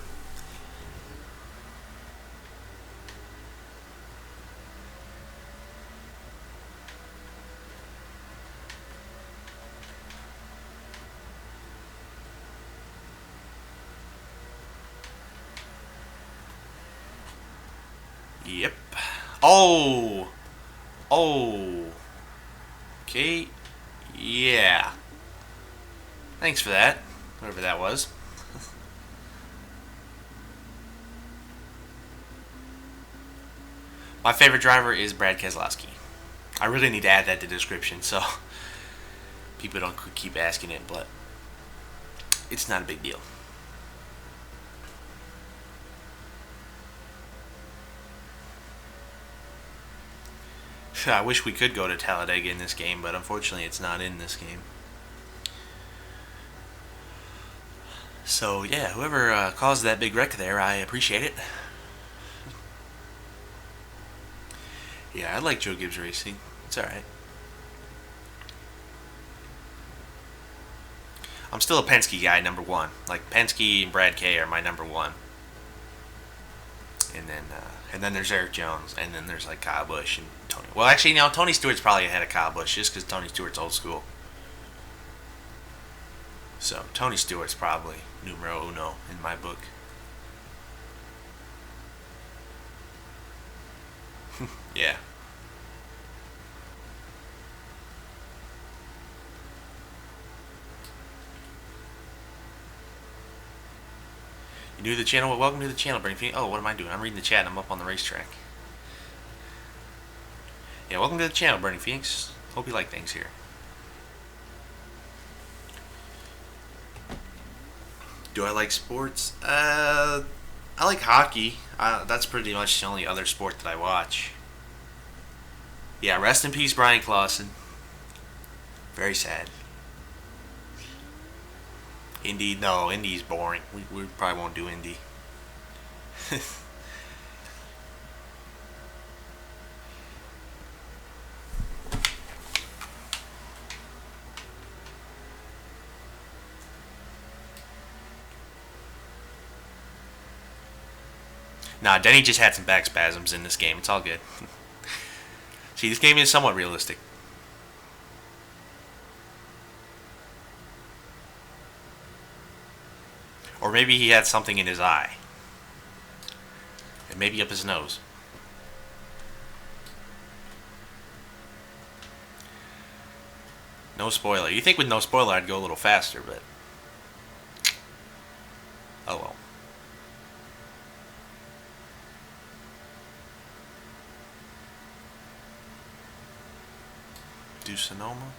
Yep. Oh. Oh. Okay. Yeah. Thanks for that. Whatever that was. My favorite driver is Brad Keselowski. I really need to add that to the description so people don't keep asking it, but it's not a big deal. I wish we could go to Talladega in this game, but unfortunately it's not in this game. So yeah, whoever caused that big wreck there, I appreciate it. Yeah, I like Joe Gibbs Racing. It's alright. I'm still a Penske guy, number 1. Like, Penske and Brad K are my number 1. And then there's Eric Jones, and then there's like Kyle Busch and Tony. Well, actually, no, Tony Stewart's probably ahead of Kyle Busch just because Tony Stewart's old school. So Tony Stewart's probably numero uno in my book. Yeah. You new to the channel? Well, welcome to the channel, Bernie. Oh, what am I doing? I'm reading the chat. I'm up on the racetrack. Yeah, welcome to the channel, Bernie Phoenix. Hope you like things here. Do I like sports? I like hockey. That's pretty much the only other sport that I watch. Yeah, rest in peace, Brian Clausen. Very sad. Indy, no, Indy's boring. We probably won't do Indy. Nah, Denny just had some back spasms in this game. It's all good. See, this game is somewhat realistic. Or maybe he had something in his eye. And maybe up his nose. No spoiler. You think with no spoiler I'd go a little faster, but... oh well. Do Sonoma?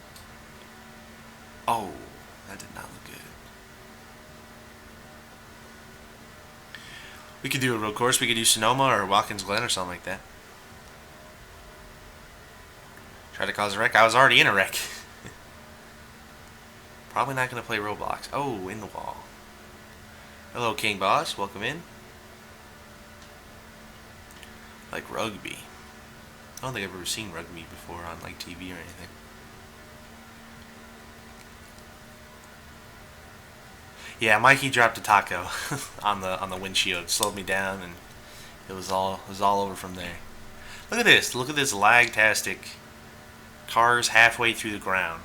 Oh, that did not look good. We could do a road course. We could do Sonoma or Watkins Glen or something like that. Try to cause a wreck. I was already in a wreck. Probably not going to play Roblox. Oh, in the wall. Hello, King Boss. Welcome in. Like rugby. I don't think I've ever seen rugby before on like TV or anything. Yeah, Mikey dropped a taco on the windshield. It slowed me down, and it was all over from there. Look at this. Look at this lag-tastic. Cars halfway through the ground.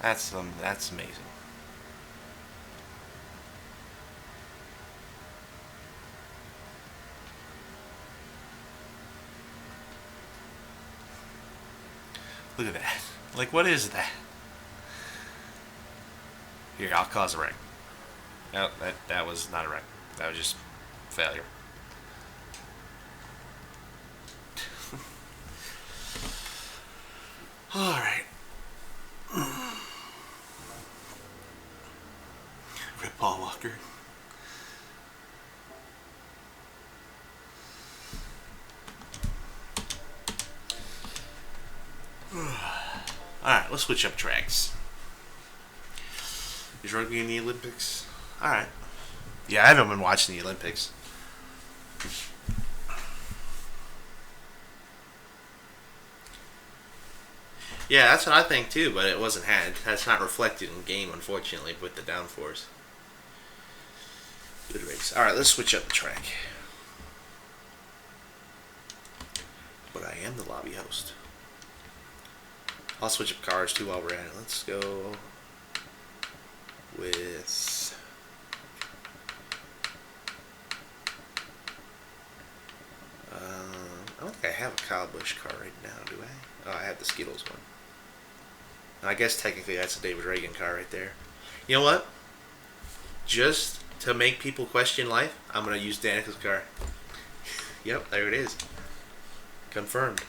That's amazing. Look at that. Like, what is that? Here, I'll cause a wreck. No, that was not a wreck. That was just failure. Alright. Rip Paul Walker. Alright, let's switch up tracks. Is rugby in the Olympics? Alright. Yeah, I haven't been watching the Olympics. Yeah, that's what I think too, but it wasn't had. That's not reflected in game, unfortunately, with the downforce. Good race. Alright, let's switch up the track. But I am the lobby host. I'll switch up cars too while we're at it. Let's go with I don't think I have a Kyle Busch car right now, do I? Oh, I have the Skittles one. I guess technically that's a David Reagan car right there. You know what? Just to make people question life, I'm going to use Danica's car. Yep, there it is. Confirmed.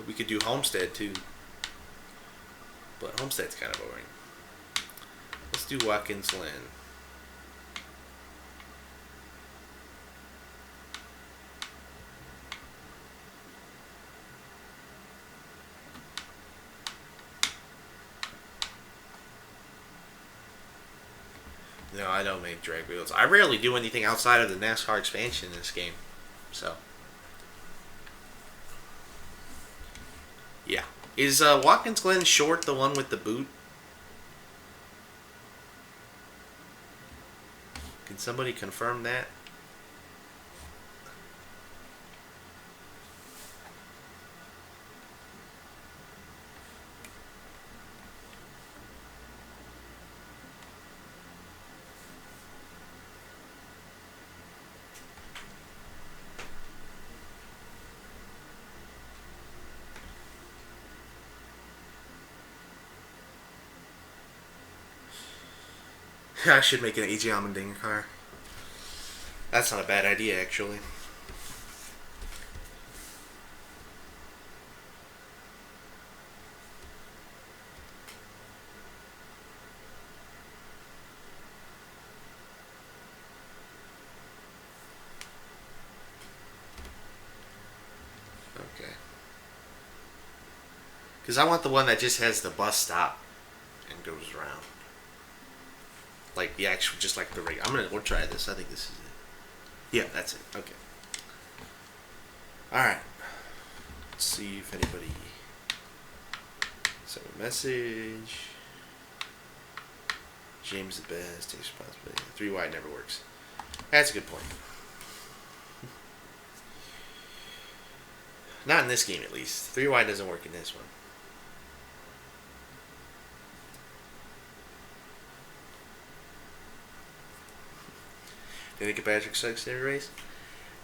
We could do Homestead too. But Homestead's kind of boring. Let's do Watkins Glen. No, I don't make drag wheels. I rarely do anything outside of the NASCAR expansion in this game. So, yeah. Is Watkins Glen Short the one with the boot? Can somebody confirm that? I should make an AJ Allmendinger car. That's not a bad idea, actually. Okay. Because I want the one that just has the bus stop and goes around. Like the actual, just like the rig. We'll try this. I think this is it. Yeah, that's it. Okay. Alright. Let's see if anybody sent a message. James the best. Takes responsibility. 3 wide never works. That's a good point. Not in this game, at least. 3 wide doesn't work in this one. Do you think Patrick sucks in every race?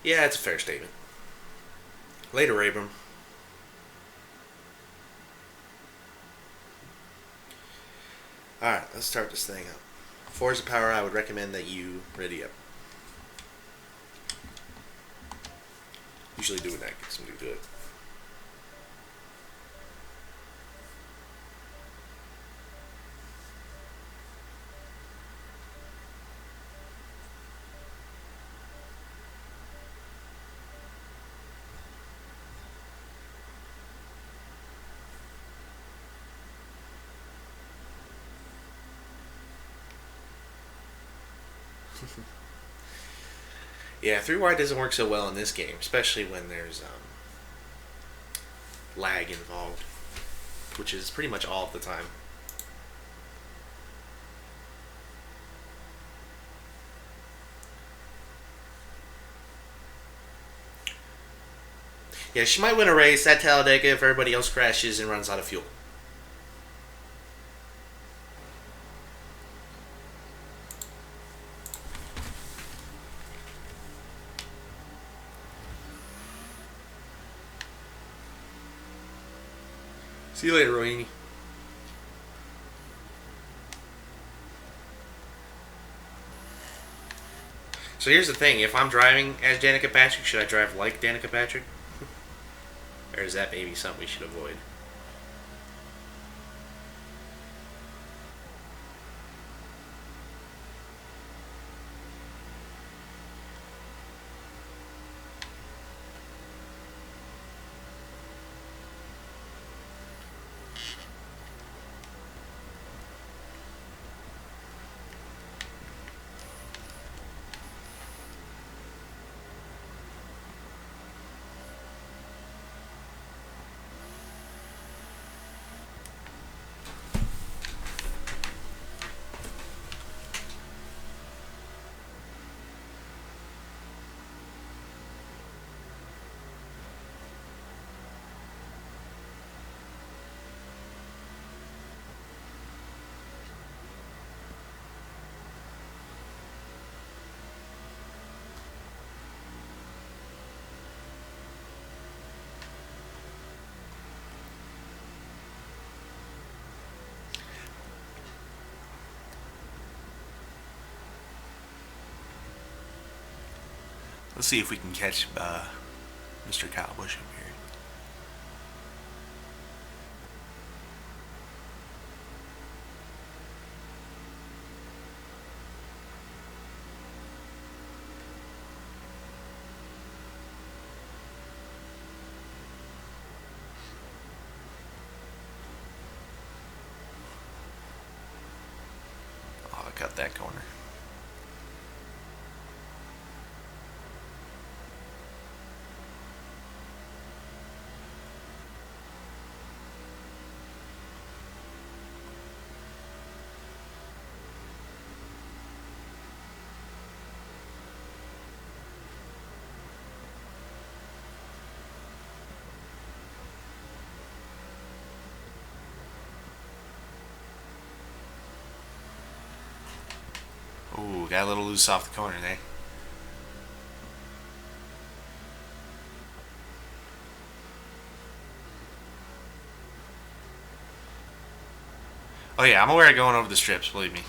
Yeah, it's a fair statement. Later, Abram. Alright, let's start this thing up. Forza Power, I would recommend that you ready up. Usually doing that gets somebody to do it. Yeah, 3 wide doesn't work so well in this game, especially when there's lag involved, which is pretty much all of the time. Yeah, she might win a race at Talladega if everybody else crashes and runs out of fuel. See you later, Rohini. So here's the thing: if I'm driving as Danica Patrick, should I drive like Danica Patrick, or is that maybe something we should avoid? Let's see if we can catch Mr. Kyle Busch up here. Oh, I cut that corner. Ooh, got a little loose off the corner there. Oh yeah, I'm aware of going over the strips, believe me.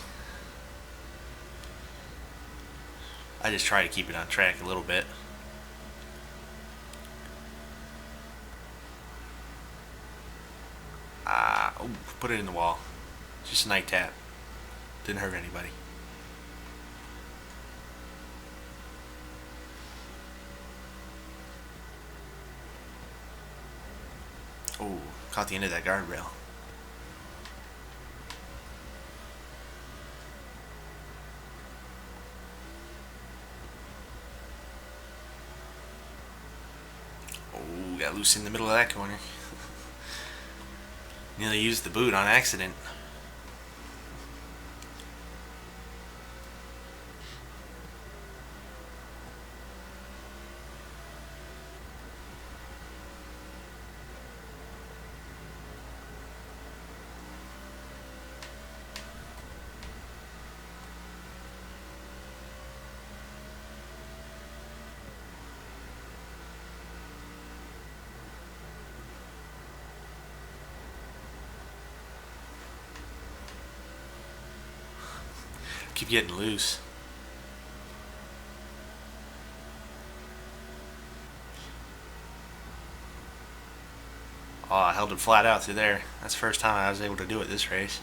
I just try to keep it on track a little bit. Oh, put it in the wall. Just a night tap. Didn't hurt anybody. Oh, caught the end of that guardrail. Oh, got loose in the middle of that corner. Nearly used the boot on accident. Keep getting loose. Oh, I held it flat out through there. That's the first time I was able to do it this race.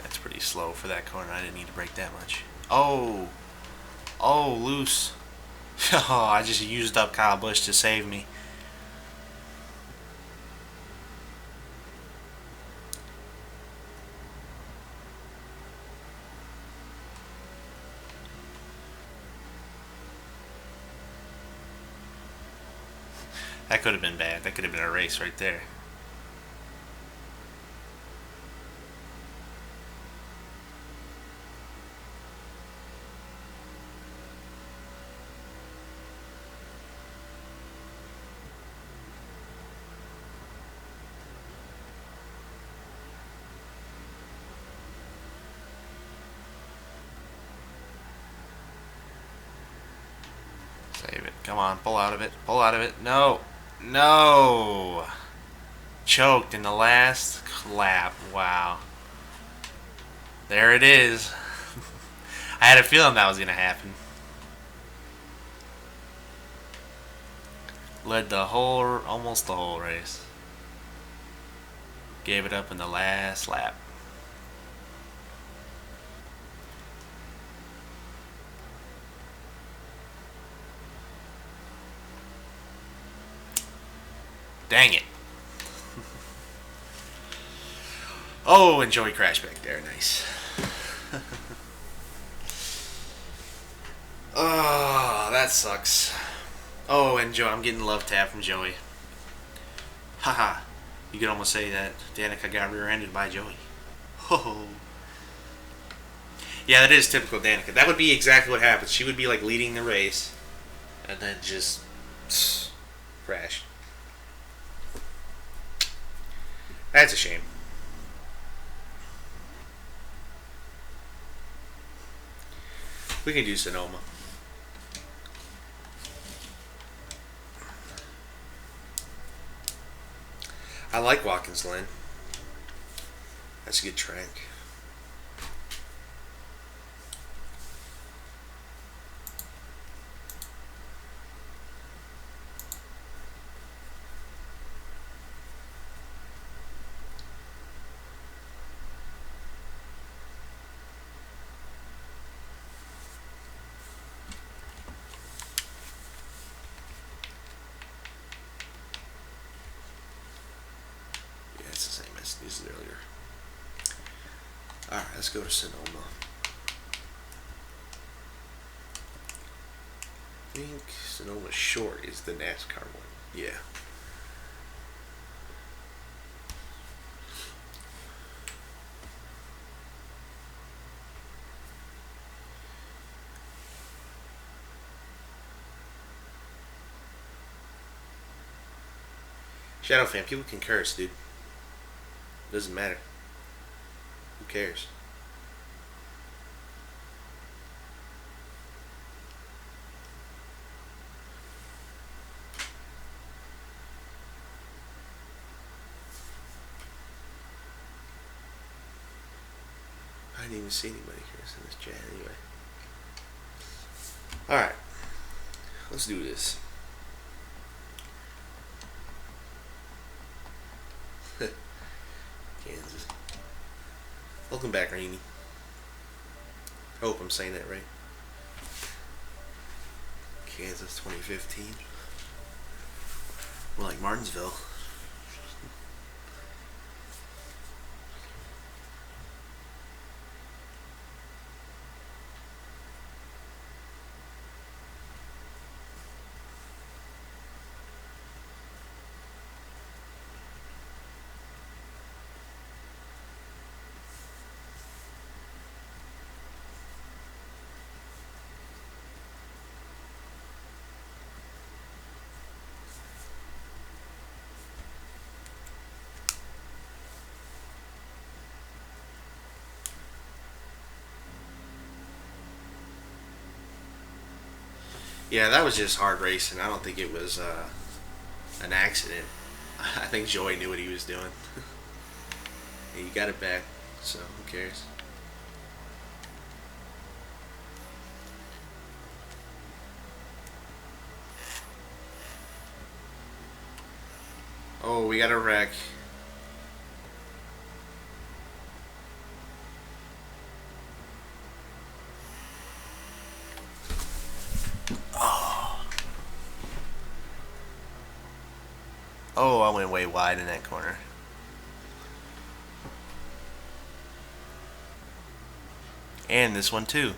That's pretty slow for that corner. I didn't need to brake that much. Oh! Oh, loose. Oh, I just used up Kyle Busch to save me. That could have been bad. That could have been a race right there. Save it. Come on, pull out of it. Pull out of it. No. No. Choked in the last lap. Wow. There it is. I had a feeling that was going to happen. Led the whole, almost the whole race. Gave it up in the last lap. Dang it. Oh, and Joey crashed back there. Nice. Oh, that sucks. Oh, and Joe, I'm getting love tap from Joey. Haha. You could almost say that Danica got rear-ended by Joey. Oh. Yeah, that is typical Danica. That would be exactly what happens. She would be like leading the race, and then just crash. That's a shame. We can do Sonoma. I like Watkins Glen. That's a good track. It's the same as these earlier. Alright, let's go to Sonoma. I think Sonoma Short is the NASCAR one. Yeah. Shadow fan, people can curse, dude. Doesn't matter. Who cares? I didn't even see anybody curse in this chat anyway. Alright. Let's do this. Kansas. Welcome back, Rainy. I hope I'm saying that right. Kansas 2015. More like Martinsville. Yeah, that was just hard racing. I don't think it was an accident. I think Joey knew what he was doing. And you got it back, so who cares? Oh, we got a wreck. Oh. Oh, I went way wide in that corner. And this one too.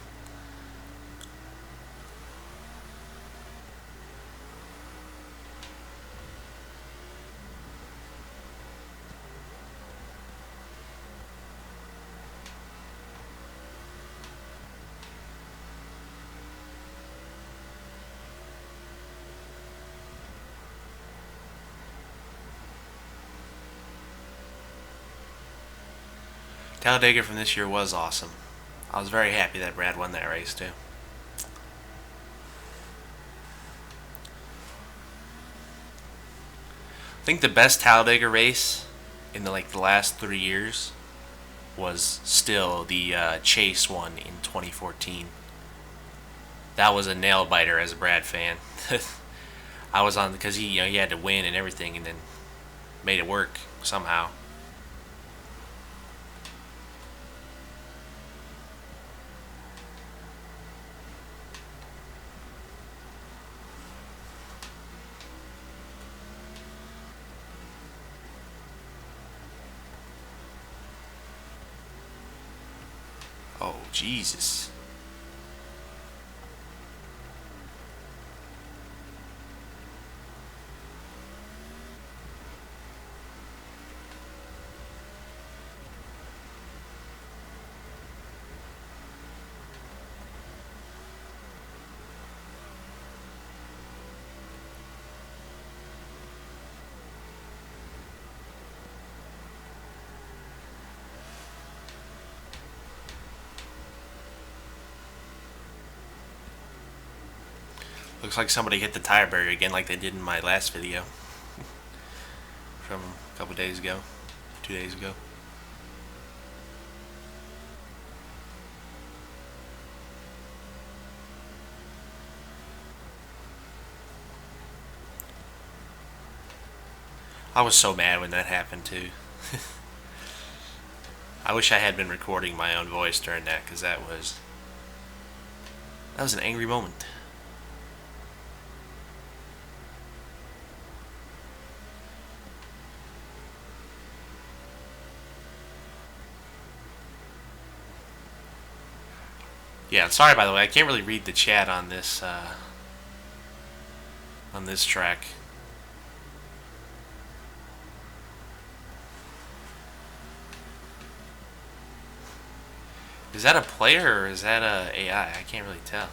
Talladega from this year was awesome. I was very happy that Brad won that race too. I think the best Talladega race in the last 3 years was still the Chase one in 2014. That was a nail biter as a Brad fan. I was on because he had to win and everything, and then made it work somehow. Oh Jesus! Looks like somebody hit the tire barrier again, like they did in my last video from a couple days ago, 2 days ago. I was so mad when that happened too. I wish I had been recording my own voice during that, because that was an angry moment. Yeah, sorry by the way, I can't really read the chat on this track. Is that a player or is that a AI? I can't really tell.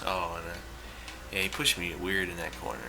Oh, yeah, he pushed me weird in that corner.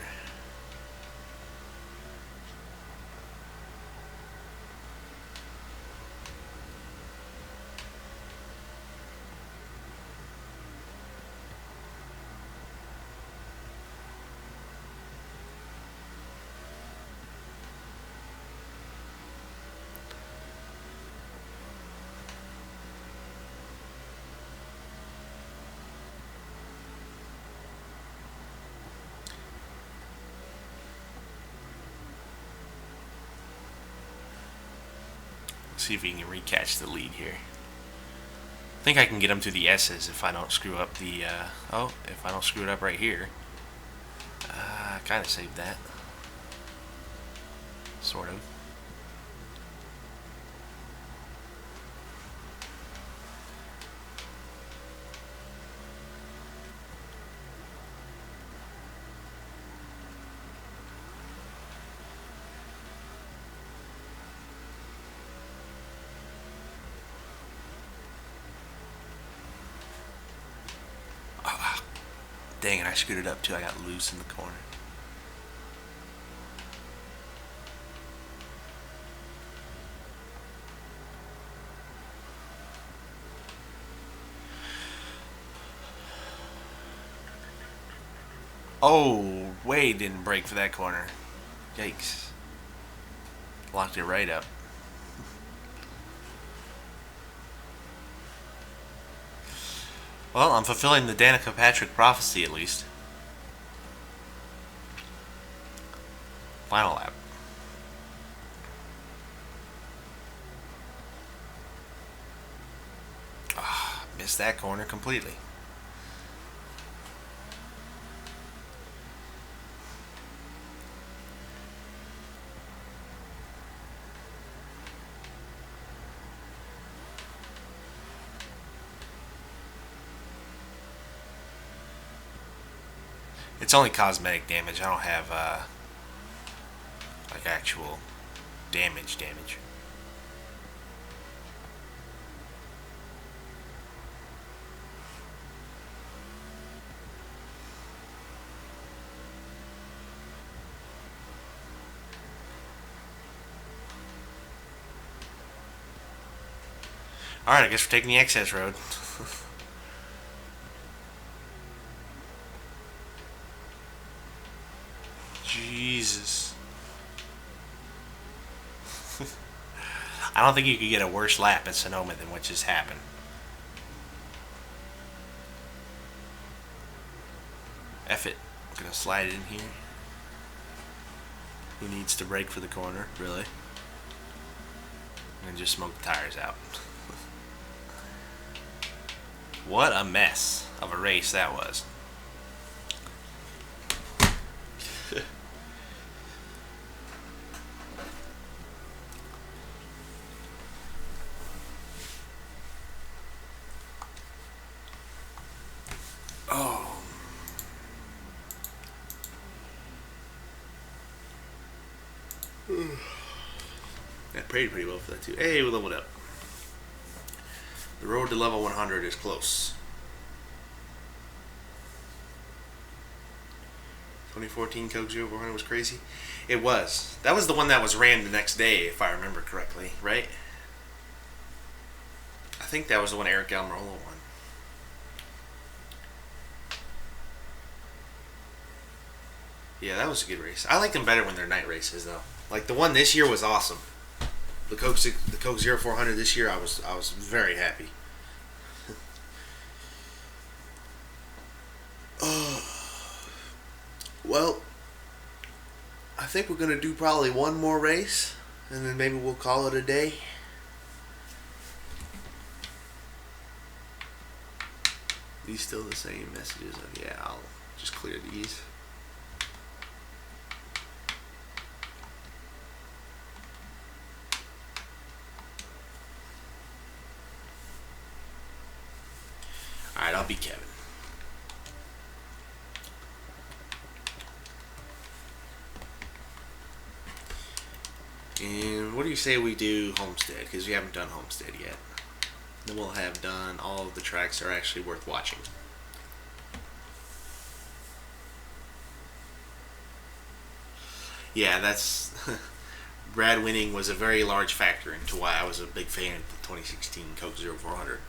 See if he can recatch the lead here. I think I can get him to the S's if I don't screw up the. If I don't screw it up right here. Kind of saved that. Sort of. Dang it, I screwed it up too. I got loose in the corner. Oh, Wade didn't brake for that corner. Yikes. Locked it right up. Well, I'm fulfilling the Danica Patrick prophecy at least. Final lap. Missed that corner completely. It's only cosmetic damage. I don't have like actual damage. Alright, I guess we're taking the excess road. Jesus. I don't think you could get a worse lap at Sonoma than what just happened. F it. I'm gonna slide it in here. Who needs to brake for the corner, really? And just smoke the tires out. What a mess of a race that was. Oh. That prayed pretty well for that too. Hey, we leveled up. The road to level 100 is close. 2014 Coke 0400 was crazy. It was. That was the one that was ran the next day, if I remember correctly, right? I think that was the one Eric Almirola won. Yeah, that was a good race. I like them better when they're night races, though. Like the one this year was awesome. The Coke 0400 this year, I was very happy. Well, I think we're gonna do probably one more race, and then maybe we'll call it a day. These still the same messages? Yeah, I'll just clear these. Alright, I'll be Kevin. what do you say we do Homestead? Because we haven't done Homestead yet. Then we'll have done all of the tracks that are actually worth watching. Yeah, that's Brad winning was a very large factor into why I was a big fan of the 2016 Coke 0400.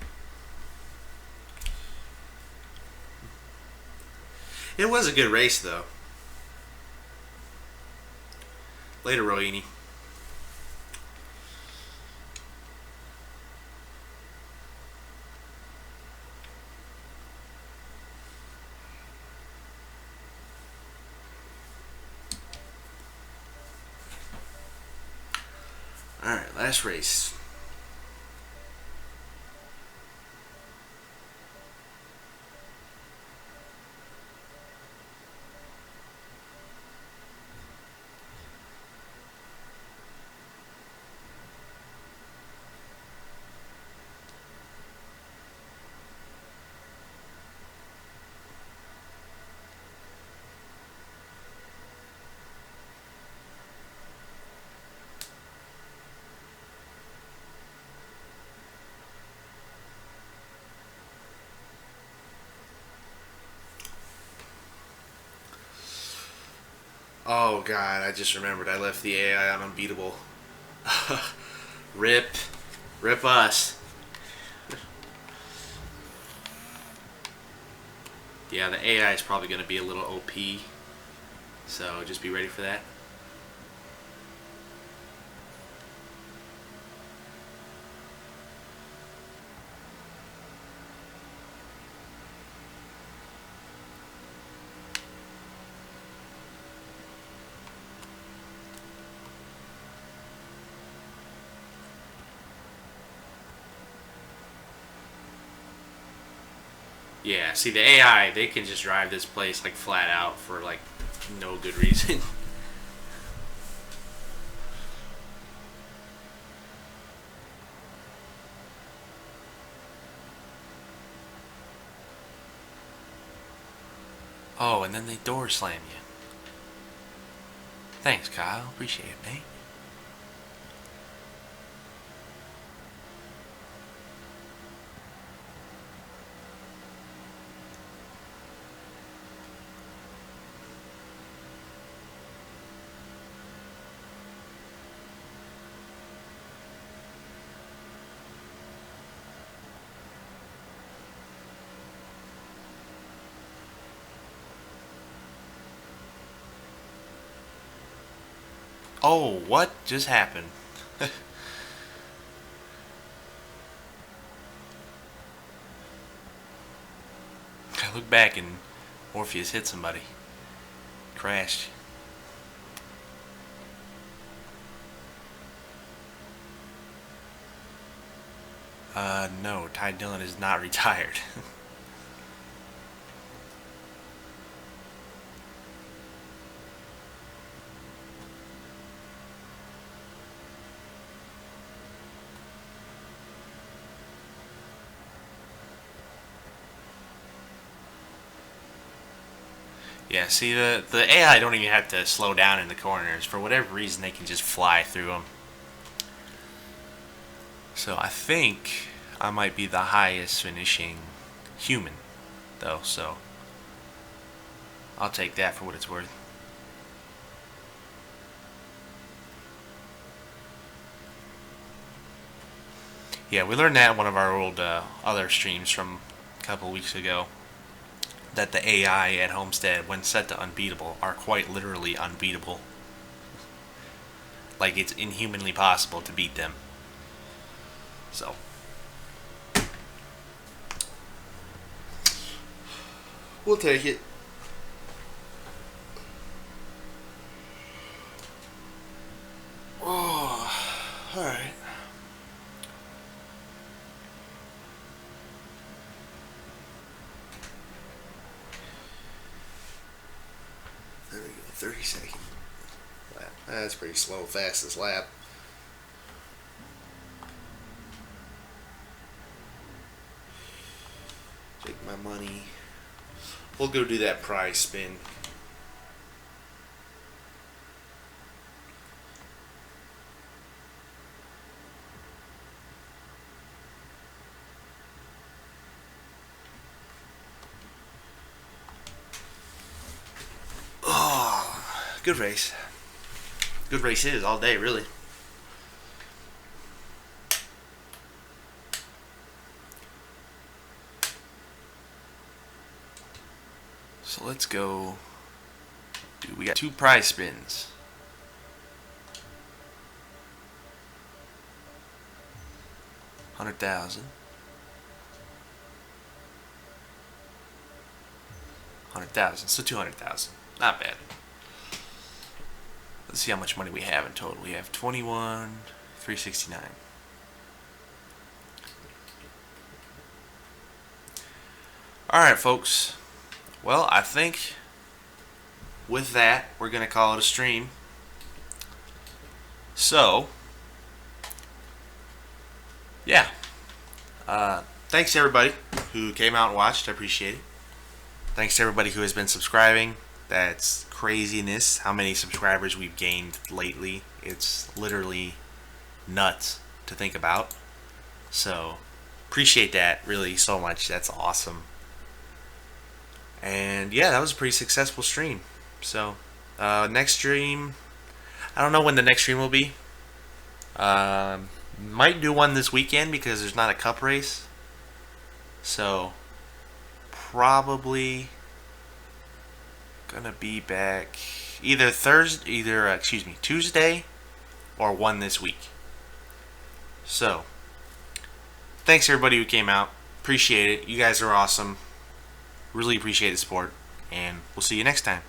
It was a good race, though. Later, Rohini. Alright, last race. Oh god, I just remembered I left the AI on unbeatable. Rip. Rip us. Yeah, the AI is probably going to be a little OP, so just be ready for that. Yeah, see the AI, they can just drive this place like flat out for like no good reason. Oh, and then they door slam you. Thanks, Kyle. Appreciate it, mate. Oh, what just happened? I look back and Morpheus hit somebody. Crashed. No, Ty Dillon is not retired. Yeah, see, the AI don't even have to slow down in the corners. For whatever reason, they can just fly through them. So I think I might be the highest finishing human, though, so I'll take that for what it's worth. Yeah, we learned that in one of our old other streams from a couple weeks ago. That the AI at Homestead, when set to unbeatable, are quite literally unbeatable. Like it's inhumanly possible to beat them. So, we'll take it. Oh, alright. There we go, 30-second lap. That's pretty slow, fastest lap. Take my money. We'll go do that prize spin. Good race. Good races all day, really. So let's go. Dude, we got 2 prize spins. $100,000. 100,000. So 200,000. Not bad. Let's see how much money we have in total. We have 21,369. Alright, folks. Well, I think with that, we're going to call it a stream. So, yeah. Thanks to everybody who came out and watched. I appreciate it. Thanks to everybody who has been subscribing. That's craziness how many subscribers we've gained lately. It's literally nuts to think about. So, appreciate that really so much. That's awesome. And yeah, that was a pretty successful stream. So, next stream, I don't know when the next stream will be. Might do one this weekend because there's not a cup race. So, probably gonna be back either Tuesday or one this week. So, thanks everybody who came out. Appreciate it. You guys are awesome. Really appreciate the support, and we'll see you next time.